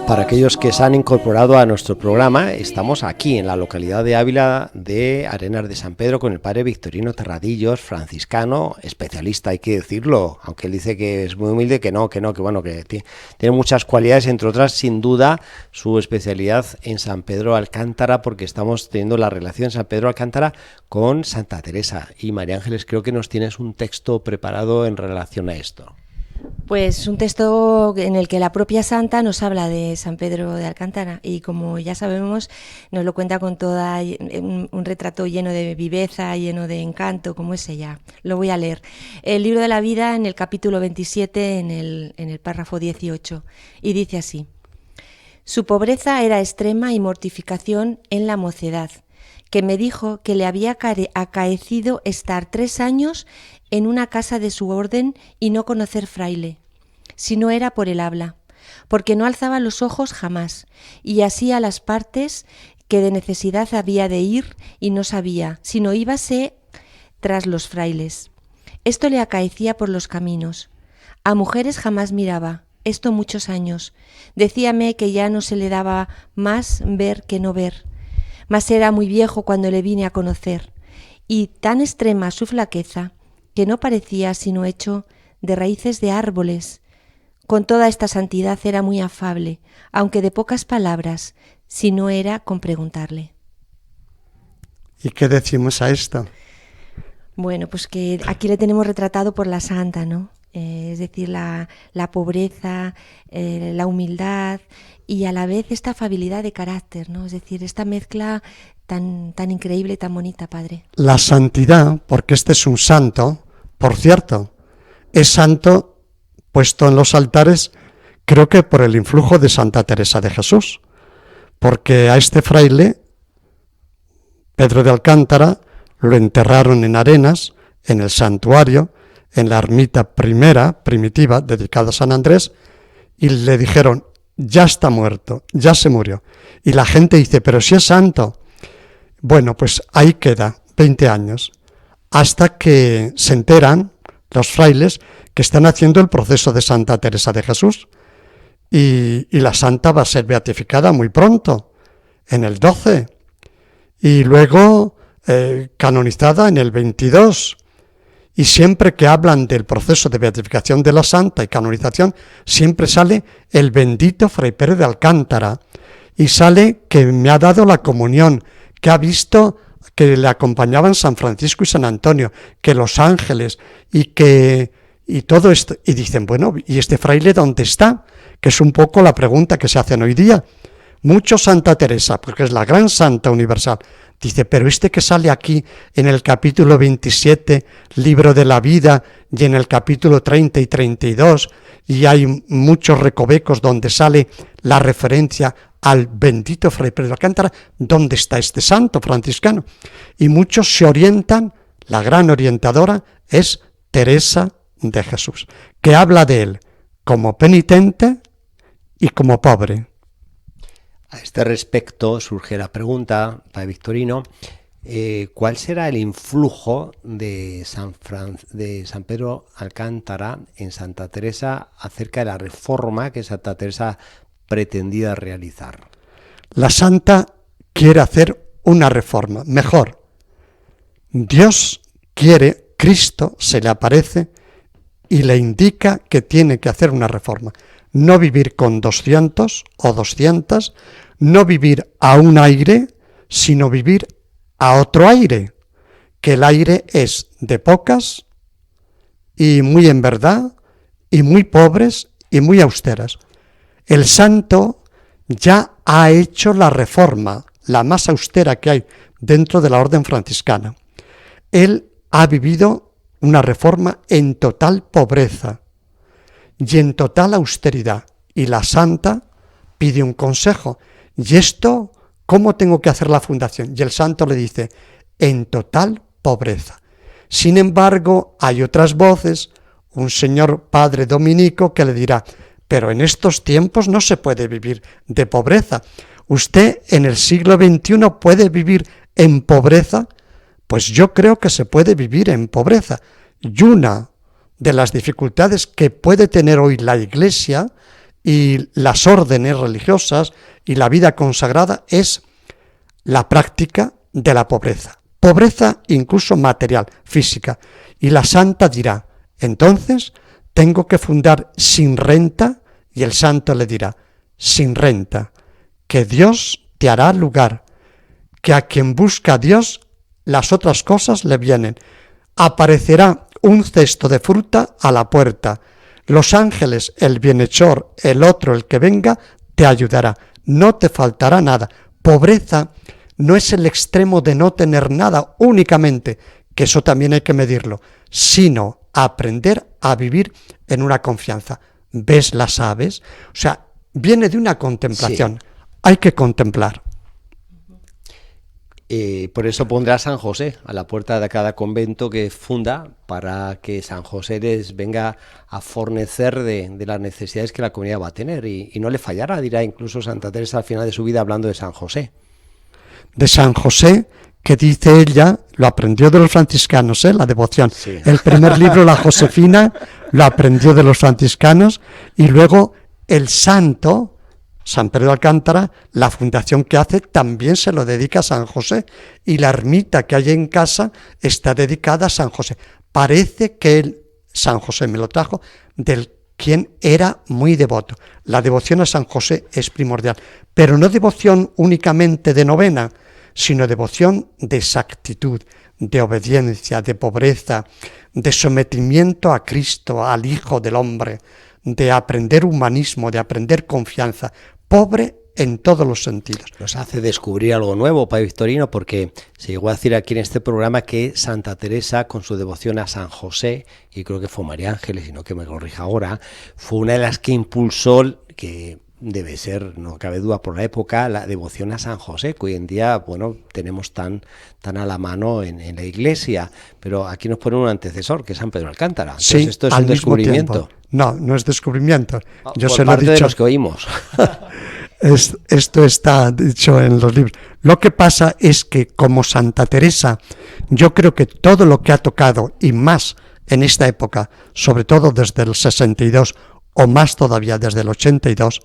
[SPEAKER 2] Para aquellos que se han incorporado a nuestro programa, estamos aquí en la localidad de Ávila de Arenas de San Pedro con el padre Victorino Terradillos, franciscano, especialista, hay que decirlo, aunque él dice que es muy humilde, que bueno, que tiene muchas cualidades, entre otras, sin duda, su especialidad en San Pedro Alcántara, porque estamos teniendo la relación San Pedro Alcántara con Santa Teresa. Y María Ángeles, creo que nos tienes un texto preparado en relación a esto.
[SPEAKER 3] Pues un texto en el que la propia santa nos habla de San Pedro de Alcántara y, como ya sabemos, nos lo cuenta con toda un retrato lleno de viveza, lleno de encanto, como es ella. Lo voy a leer. El libro de la vida, en el capítulo 27, en el párrafo 18, y dice así: Su pobreza era extrema y mortificación en la mocedad, que me dijo que le había acaecido estar 3 años en una casa de su orden y no conocer fraile, si no era por el habla, porque no alzaba los ojos jamás, y así a las partes que de necesidad había de ir y no sabía, sino íbase tras los frailes. Esto le acaecía por los caminos. A mujeres jamás miraba, esto muchos años. Decíame que ya no se le daba más ver que no ver, mas era muy viejo cuando le vine a conocer, y tan extrema su flaqueza, que no parecía sino hecho de raíces de árboles. Con toda esta santidad era muy afable, aunque de pocas palabras, si no era con preguntarle.
[SPEAKER 4] ¿Y qué decimos a esto?
[SPEAKER 3] Bueno, pues que aquí le tenemos retratado por la santa, ¿no? Es decir, la pobreza, la humildad y a la vez esta afabilidad de carácter, ¿no? Es decir, esta mezcla tan increíble, tan bonita, padre.
[SPEAKER 4] La santidad, porque este es un santo, por cierto, es santo puesto en los altares, creo que por el influjo de Santa Teresa de Jesús, porque a este fraile, Pedro de Alcántara, lo enterraron en Arenas, en el santuario, en la ermita primitiva, dedicada a San Andrés, y le dijeron: ya está muerto, ya se murió. Y la gente dice: pero si es santo. Bueno, pues ahí queda, 20 años, hasta que se enteran los frailes que están haciendo el proceso de Santa Teresa de Jesús. Y la santa va a ser beatificada muy pronto, en el 12, y luego canonizada en el 22. Y siempre que hablan del proceso de beatificación de la santa y canonización, siempre sale el bendito Fray Pedro de Alcántara, y sale que me ha dado la comunión, que ha visto que le acompañaban San Francisco y San Antonio, que los ángeles, y todo esto. Y dicen: bueno, ¿y este fraile dónde está? Que es un poco la pregunta que se hacen hoy día. Mucho Santa Teresa, porque es la gran santa universal. Dice: pero este que sale aquí en el capítulo 27, libro de la vida, y en el capítulo 30 y 32, y hay muchos recovecos donde sale la referencia al bendito Fray Pedro de Alcántara, ¿dónde está este santo franciscano? Y muchos se orientan, la gran orientadora es Teresa de Jesús, que habla de él como penitente y como pobre.
[SPEAKER 2] A este respecto surge la pregunta, Padre Victorino, ¿cuál será el influjo de San Pedro Alcántara en Santa Teresa acerca de la reforma que Santa Teresa pretendía realizar?
[SPEAKER 4] La santa quiere hacer una reforma, mejor. Dios quiere, Cristo se le aparece y le indica que tiene que hacer una reforma. No vivir con 200 o 200, no vivir a un aire, sino vivir a otro aire, que el aire es de pocas y muy en verdad, y muy pobres y muy austeras. El santo ya ha hecho la reforma, la más austera que hay dentro de la orden franciscana. Él ha vivido una reforma en total pobreza y en total austeridad. Y la santa pide un consejo. ¿Y esto cómo tengo que hacer la fundación? Y el santo le dice, en total pobreza. Sin embargo, hay otras voces, un señor padre dominico que le dirá, pero en estos tiempos no se puede vivir de pobreza. ¿Usted en el siglo XXI puede vivir en pobreza? Pues yo creo que se puede vivir en pobreza. Y una de las dificultades que puede tener hoy la Iglesia y las órdenes religiosas y la vida consagrada es la práctica de la pobreza. Pobreza incluso material, física. Y la santa dirá, entonces tengo que fundar sin renta, y el santo le dirá, sin renta, que Dios te hará lugar, que a quien busca a Dios las otras cosas le vienen. Aparecerá un cesto de fruta a la puerta. Los ángeles, el bienhechor, el otro, el que venga, te ayudará. No te faltará nada. Pobreza no es el extremo de no tener nada únicamente, que eso también hay que medirlo, sino aprender a vivir en una confianza. ¿Ves las aves? O sea, viene de una contemplación. Sí. Hay que contemplar.
[SPEAKER 2] Por eso pondrá a San José a la puerta de cada convento que funda, para que San José les venga a fornecer de las necesidades que la comunidad va a tener y no le fallará, dirá incluso Santa Teresa al final de su vida hablando de San José.
[SPEAKER 4] De San José, que dice ella, lo aprendió de los franciscanos, la devoción. Sí. El primer libro, la Josefina, lo aprendió de los franciscanos, y luego el santo, San Pedro de Alcántara, la fundación que hace también se lo dedica a San José, y la ermita que hay en casa está dedicada a San José. Parece que San José me lo trajo del quien era muy devoto. La devoción a San José es primordial, pero no devoción únicamente de novena, sino devoción de exactitud, de obediencia, de pobreza, de sometimiento a Cristo, al Hijo del Hombre, de aprender humanismo, de aprender confianza, pobre en todos los sentidos.
[SPEAKER 2] Nos hace descubrir algo nuevo, Padre Victorino, porque se llegó a decir aquí en este programa que Santa Teresa, con su devoción a San José, y creo que fue María Ángeles, si no que me corrija ahora, fue una de las que impulsó, que debe ser, no cabe duda por la época, la devoción a San José, que hoy en día, bueno, tenemos tan a la mano en la Iglesia, pero aquí nos pone un antecesor, que es San Pedro Alcántara. Entonces,
[SPEAKER 4] sí,
[SPEAKER 2] esto es un descubrimiento.
[SPEAKER 4] No es descubrimiento.
[SPEAKER 2] Yo se lo he dicho. De los que oímos.
[SPEAKER 4] Esto está dicho en los libros. Lo que pasa es que como Santa Teresa, yo creo que todo lo que ha tocado, y más en esta época, sobre todo desde el 62 o más todavía desde el 82,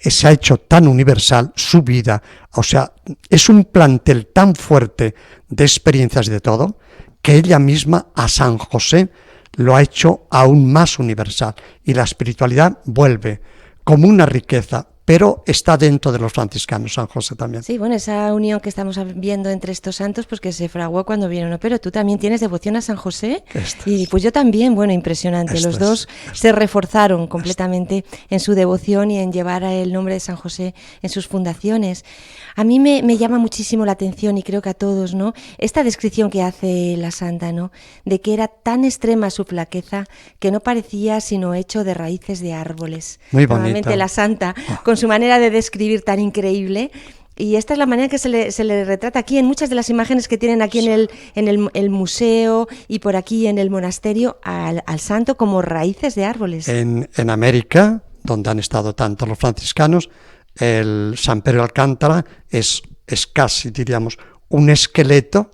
[SPEAKER 4] se ha hecho tan universal su vida, o sea, es un plantel tan fuerte de experiencias y de todo, que ella misma a San José lo ha hecho aún más universal, y la espiritualidad vuelve como una riqueza, pero está dentro de los franciscanos, San José también.
[SPEAKER 3] Sí, bueno, esa unión que estamos viendo entre estos santos, pues que se fraguó cuando vieron, ¿no? Pero tú también tienes devoción a San José, y pues yo también, bueno, impresionante. Los dos se reforzaron completamente en su devoción y en llevar el nombre de San José en sus fundaciones. A mí me llama muchísimo la atención, y creo que a todos, ¿no?, esta descripción que hace la santa, ¿no?, de que era tan extrema su flaqueza que no parecía sino hecho de raíces de árboles.
[SPEAKER 4] Muy bonita.
[SPEAKER 3] Normalmente la santa, con su manera de describir tan increíble, y esta es la manera que se le retrata aquí en muchas de las imágenes que tienen aquí en el museo y por aquí en el monasterio al santo como raíces de árboles.
[SPEAKER 4] En América, donde han estado tanto los franciscanos, el San Pedro de Alcántara es casi, diríamos, un esqueleto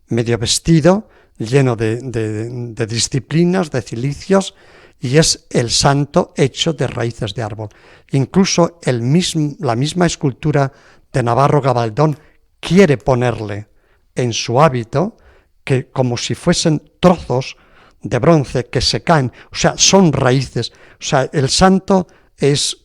[SPEAKER 4] medio vestido, lleno de disciplinas, de cilicios, y es el santo hecho de raíces de árbol. Incluso la misma escultura de Navarro Gabaldón quiere ponerle en su hábito que como si fuesen trozos de bronce que se caen, o sea, son raíces. O sea, el santo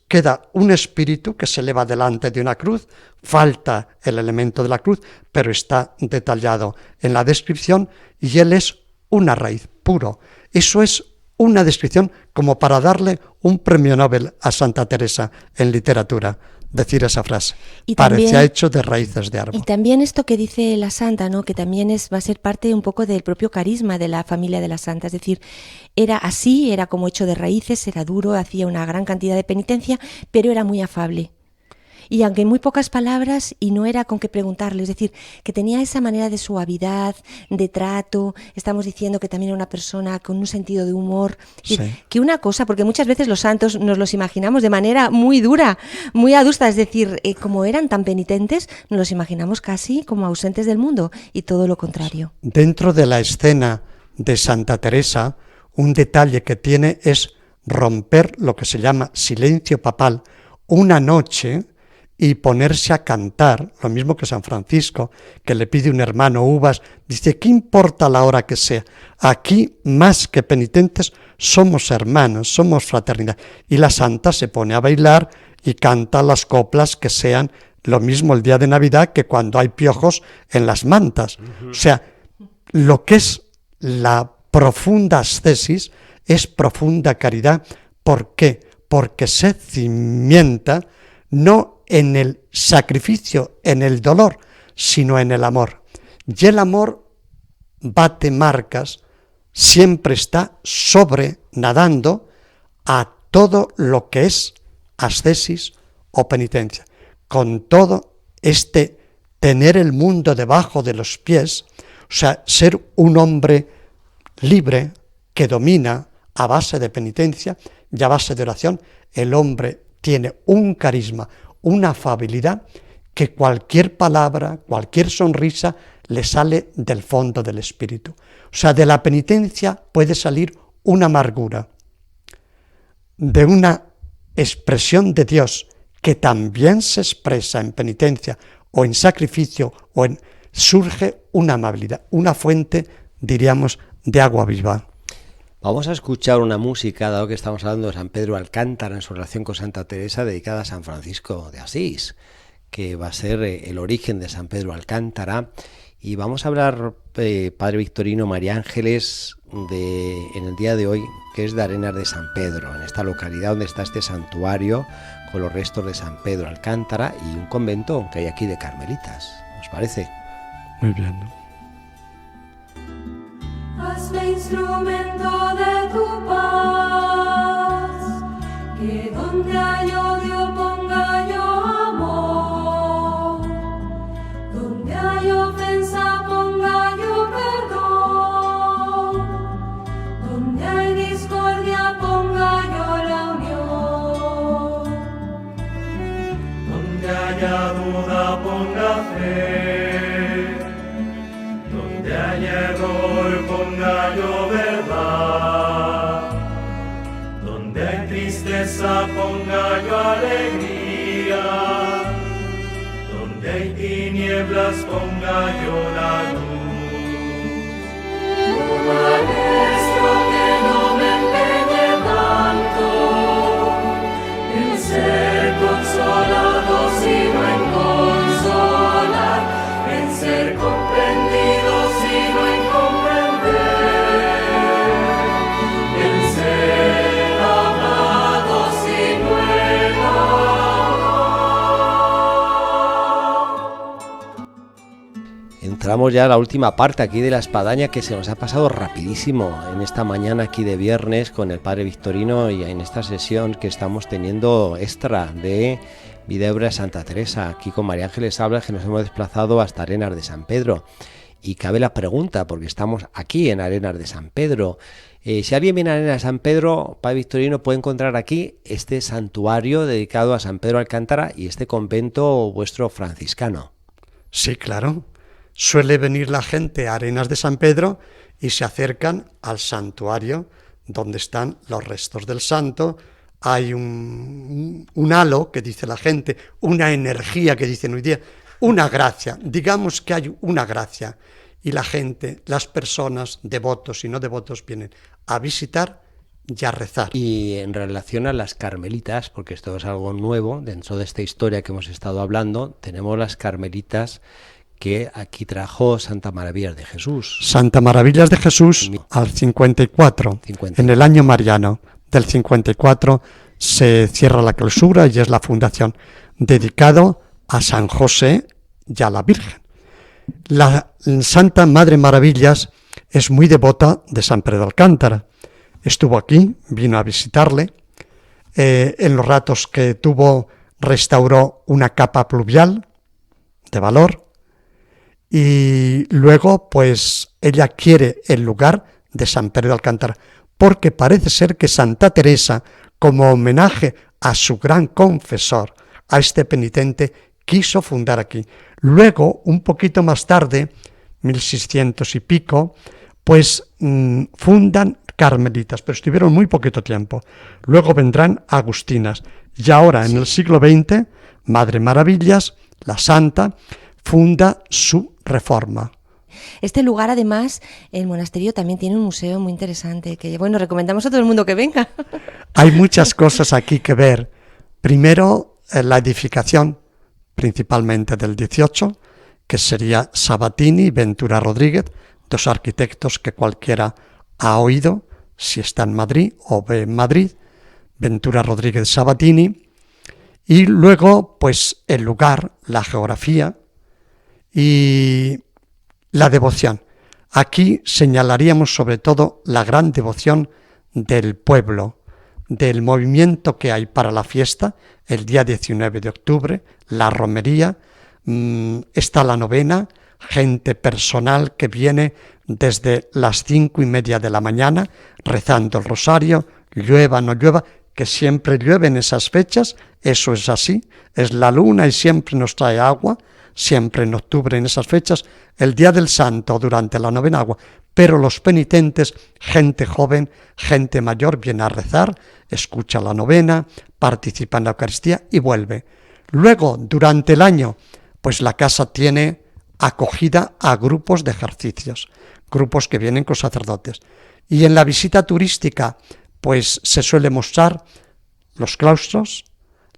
[SPEAKER 4] queda un espíritu que se eleva delante de una cruz, falta el elemento de la cruz, pero está detallado en la descripción, y él es una raíz puro. Eso es una descripción como para darle un premio Nobel a Santa Teresa en literatura, decir esa frase.
[SPEAKER 3] Y
[SPEAKER 4] parecía
[SPEAKER 3] también,
[SPEAKER 4] hecho de raíces de árbol.
[SPEAKER 3] Y también esto que dice la santa, ¿no? Que también va a ser parte un poco del propio carisma de la familia de la santa. Es decir, era así, era como hecho de raíces, era duro, hacía una gran cantidad de penitencia, pero era muy afable. Y aunque en muy pocas palabras, y no era con qué preguntarle, es decir, que tenía esa manera de suavidad, de trato, estamos diciendo que también era una persona con un sentido de humor,
[SPEAKER 4] Sí.
[SPEAKER 3] que una cosa, porque muchas veces los santos nos los imaginamos de manera muy dura, muy adusta, es decir, como eran tan penitentes, nos los imaginamos casi como ausentes del mundo, y todo lo contrario.
[SPEAKER 4] Dentro de la escena de Santa Teresa, un detalle que tiene es romper lo que se llama silencio papal una noche y ponerse a cantar, lo mismo que San Francisco, que le pide un hermano uvas, dice, ¿qué importa la hora que sea? Aquí, más que penitentes, somos hermanos, somos fraternidad. Y la santa se pone a bailar y canta las coplas que sean lo mismo el día de Navidad que cuando hay piojos en las mantas. O sea, lo que es la profunda ascesis es profunda caridad. ¿Por qué? Porque se cimienta no en el sacrificio, en el dolor, sino en el amor. Y el amor bate marcas, siempre está nadando a todo lo que es ascesis o penitencia. Con todo tener el mundo debajo de los pies, o sea, ser un hombre libre que domina a base de penitencia y a base de oración, el hombre tiene un carisma, una afabilidad que cualquier palabra, cualquier sonrisa le sale del fondo del espíritu. O sea, de la penitencia puede salir una amargura, de una expresión de Dios que también se expresa en penitencia o en sacrificio surge una amabilidad, una fuente, diríamos, de agua viva.
[SPEAKER 2] Vamos a escuchar una música, dado que estamos hablando de San Pedro Alcántara en su relación con Santa Teresa, dedicada a San Francisco de Asís, que va a ser el origen de San Pedro Alcántara. Y vamos a hablar, Padre Victorino, María Ángeles, en el día de hoy, que es de Arenas de San Pedro, en esta localidad donde está este santuario con los restos de San Pedro Alcántara y un convento que hay aquí de carmelitas. ¿Os parece?
[SPEAKER 4] Muy bien.
[SPEAKER 6] Hazme instrumento de tu paz, que donde hay odio ponga yo amor, donde hay ofensa ponga yo perdón, donde hay discordia ponga yo la unión,
[SPEAKER 5] donde haya duda ponga fe, donde haya error ponga yo verdad, donde hay tristeza ponga yo alegría, donde hay tinieblas ponga yo la luz.
[SPEAKER 6] Maestro, que no me empeñe tanto en ser consolado, sino en consolar, en ser comprendido, sino en comprender, en ser amado, sino en amar.
[SPEAKER 2] Entramos ya a la última parte aquí de la espadaña, que se nos ha pasado rapidísimo en esta mañana aquí de viernes con el Padre Victorino y en esta sesión que estamos teniendo extra de Vida y Obra de Santa Teresa. Aquí con María Ángeles habla que nos hemos desplazado hasta Arenas de San Pedro. Y cabe la pregunta, porque estamos aquí en Arenas de San Pedro. Si alguien viene a Arenas de San Pedro, Padre Victorino, puede encontrar aquí este santuario dedicado a San Pedro Alcántara y este convento vuestro franciscano.
[SPEAKER 4] Sí, claro. suele venir la gente a Arenas de San Pedro y se acercan al santuario donde están los restos del santo. Hay un halo que dice la gente, una energía que dicen hoy día, una gracia, digamos que hay una gracia, y la gente, las personas, devotos y no devotos, vienen a visitar y a rezar.
[SPEAKER 2] Y en relación a las carmelitas, porque esto es algo nuevo, dentro de esta historia que hemos estado hablando, tenemos las carmelitas que aquí trajo Santa Maravillas de Jesús.
[SPEAKER 4] Santa Maravillas de Jesús al 54, en el año mariano del 54 se cierra la clausura y es la fundación, dedicado a San José y a la Virgen. La Santa Madre Maravillas es muy devota de San Pedro de Alcántara. Estuvo aquí, vino a visitarle. En los ratos que tuvo, restauró una capa pluvial de valor. Y luego, pues, ella quiere el lugar de San Pedro de Alcántara, porque parece ser que Santa Teresa, como homenaje a su gran confesor, a este penitente, quiso fundar aquí. Luego, un poquito más tarde, 1600 y pico, pues fundan carmelitas, pero estuvieron muy poquito tiempo. Luego vendrán agustinas. Y ahora, en el siglo XX, Madre Maravillas, la Santa, funda su reforma.
[SPEAKER 3] Este lugar, además, el monasterio también tiene un museo muy interesante, que, bueno, recomendamos a todo el mundo que venga.
[SPEAKER 4] Hay muchas cosas aquí que ver. Primero, la edificación, principalmente del 18, que sería Sabatini y Ventura Rodríguez, dos arquitectos que cualquiera ha oído, si está en Madrid o ve en Madrid, Ventura Rodríguez Sabatini, y luego, pues, el lugar, la geografía y la devoción. Aquí señalaríamos sobre todo la gran devoción del pueblo, del movimiento que hay para la fiesta, el día 19 de octubre, la romería, está la novena, gente personal que viene desde las 5:30 de la mañana rezando el rosario, llueva, no llueva, que siempre llueve en esas fechas, eso es así, es la luna y siempre nos trae agua, siempre en octubre en esas fechas, el día del santo durante la novena agua, pero los penitentes, gente joven, gente mayor, viene a rezar, escucha la novena, participa en la Eucaristía y vuelve. Luego, durante el año, pues la casa tiene acogida a grupos de ejercicios, grupos que vienen con sacerdotes. Y en la visita turística, pues se suele mostrar los claustros,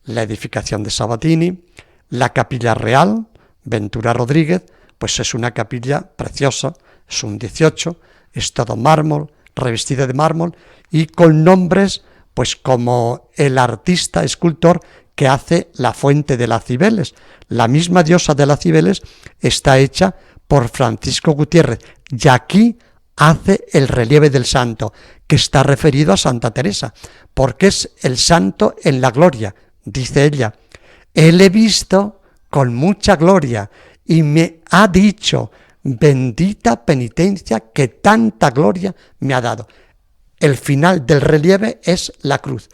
[SPEAKER 4] la edificación de Sabatini, la capilla real, Ventura Rodríguez, pues es una capilla preciosa, es un 18, es todo mármol, revestida de mármol y con nombres pues como el artista, escultor que hace la fuente de las Cibeles. La misma diosa de las Cibeles está hecha por Francisco Gutiérrez y aquí hace el relieve del santo, que está referido a Santa Teresa, porque es el santo en la gloria, dice ella. Él he visto con mucha gloria y me ha dicho, bendita penitencia que tanta gloria me ha dado. El final del relieve es la cruz.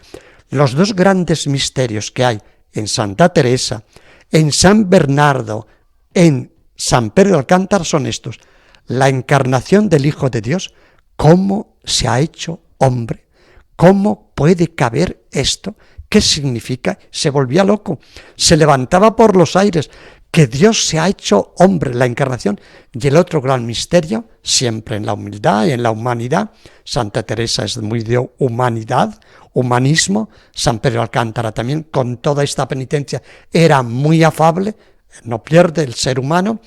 [SPEAKER 4] Los dos grandes misterios que hay en Santa Teresa, en San Bernardo, en San Pedro de Alcántara son estos: la encarnación del Hijo de Dios, cómo se ha hecho hombre, cómo puede caber esto, qué significa, se volvía loco, se levantaba por los aires, que Dios se ha hecho hombre, la encarnación. Y el otro gran misterio, siempre en la humildad y en la humanidad, Santa Teresa es muy de humanidad, humanismo, San Pedro de Alcántara también, con toda esta penitencia, era muy afable, no pierde el ser humano,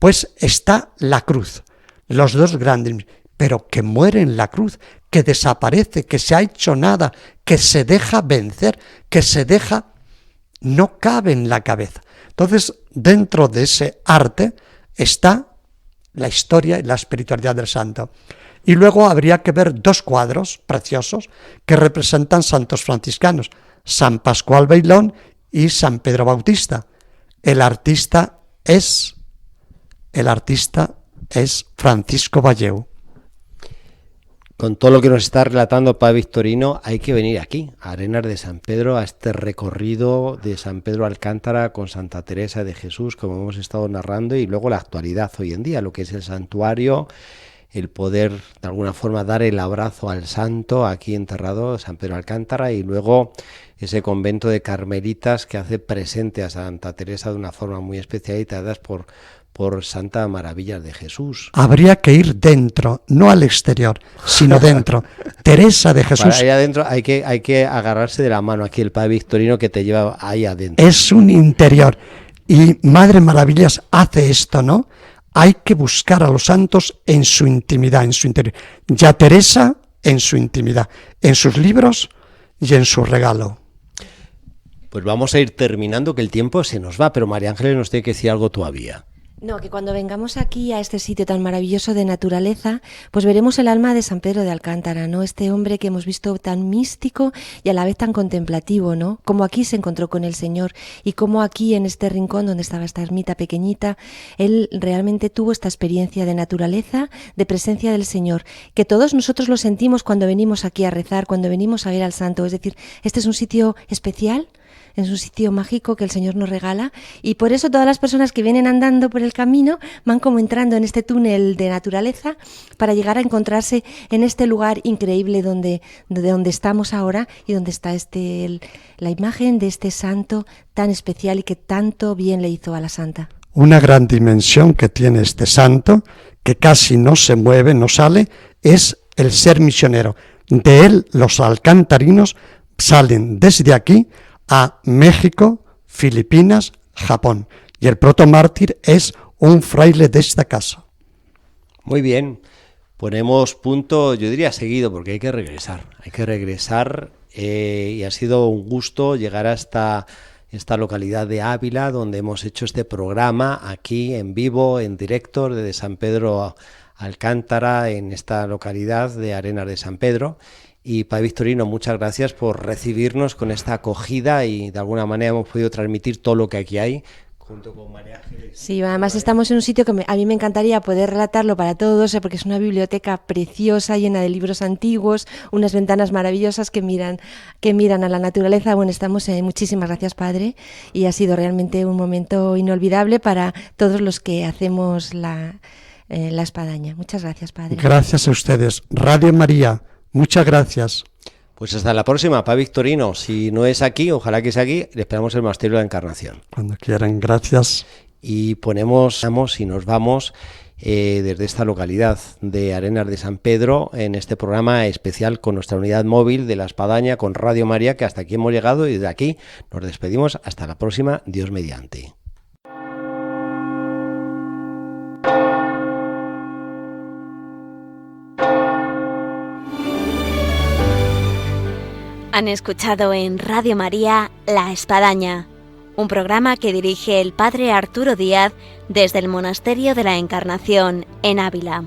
[SPEAKER 4] pues está la cruz, los dos grandes, pero que muere en la cruz, que desaparece, que se ha hecho nada, que se deja vencer, que se deja, no cabe en la cabeza. Entonces, dentro de ese arte está la historia y la espiritualidad del santo. Y luego habría que ver dos cuadros preciosos que representan santos franciscanos, San Pascual Bailón y San Pedro Bautista. El artista es Francisco Valleu.
[SPEAKER 2] Con todo lo que nos está relatando Padre Victorino, hay que venir aquí, a Arenas de San Pedro, a este recorrido de San Pedro Alcántara con Santa Teresa de Jesús, como hemos estado narrando, y luego la actualidad hoy en día, lo que es el santuario, el poder de alguna forma dar el abrazo al santo aquí enterrado, San Pedro Alcántara, y luego ese convento de carmelitas que hace presente a Santa Teresa de una forma muy especial y tratadas por Santa Maravillas de Jesús.
[SPEAKER 4] Habría que ir dentro, no al exterior, sino dentro. Teresa de Jesús.
[SPEAKER 2] Para allá adentro hay que agarrarse de la mano aquí el Padre Victorino que te lleva ahí adentro.
[SPEAKER 4] Es un interior. Y Madre Maravillas hace esto, ¿no? Hay que buscar a los santos en su intimidad, en su interior. Ya Teresa en su intimidad, en sus libros y en su regalo.
[SPEAKER 2] Pues vamos a ir terminando, que el tiempo se nos va, pero María Ángeles nos tiene que decir algo todavía.
[SPEAKER 3] No, que cuando vengamos aquí a este sitio tan maravilloso de naturaleza, pues veremos el alma de San Pedro de Alcántara, ¿no? Este hombre que hemos visto tan místico y a la vez tan contemplativo, ¿no? Como aquí se encontró con el Señor y como aquí en este rincón donde estaba esta ermita pequeñita, él realmente tuvo esta experiencia de naturaleza, de presencia del Señor, que todos nosotros lo sentimos cuando venimos aquí a rezar, cuando venimos a ver al Santo. Es decir, este es un sitio especial, es un sitio mágico que el Señor nos regala, y por eso todas las personas que vienen andando por el camino van como entrando en este túnel de naturaleza para llegar a encontrarse en este lugar increíble donde estamos ahora y donde está la imagen de este santo tan especial y que tanto bien le hizo a la santa.
[SPEAKER 4] Una gran dimensión que tiene este santo, que casi no se mueve, no sale, es el ser misionero. De él los alcantarinos salen desde aquí a México, Filipinas, Japón. Y el protomártir es un fraile de esta casa.
[SPEAKER 2] Muy bien, ponemos punto, yo diría seguido, porque hay que regresar, y ha sido un gusto llegar hasta esta localidad de Ávila, donde hemos hecho este programa aquí en vivo, en directo, desde San Pedro Alcántara, en esta localidad de Arenas de San Pedro. Y Padre Victorino, muchas gracias por recibirnos con esta acogida y de alguna manera hemos podido transmitir todo lo que aquí hay junto con María Ángeles.
[SPEAKER 3] Sí, además estamos en un sitio que a mí me encantaría poder relatarlo para todos, porque es una biblioteca preciosa, llena de libros antiguos, unas ventanas maravillosas que miran a la naturaleza. Bueno, estamos muchísimas gracias, Padre, y ha sido realmente un momento inolvidable para todos los que hacemos la espadaña. Muchas gracias, Padre.
[SPEAKER 4] Gracias a ustedes. Radio María, muchas gracias.
[SPEAKER 2] Pues hasta la próxima, Padre Victorino. Si no es aquí, ojalá que sea aquí, le esperamos el Monasterio de la Encarnación.
[SPEAKER 4] Cuando quieran, gracias.
[SPEAKER 2] Y nos vamos desde esta localidad de Arenas de San Pedro en este programa especial con nuestra unidad móvil de la Espadaña, con Radio María, que hasta aquí hemos llegado y desde aquí nos despedimos. Hasta la próxima, Dios mediante.
[SPEAKER 1] Han escuchado en Radio María La Espadaña, un programa que dirige el Padre Arturo Díaz desde el Monasterio de la Encarnación en Ávila.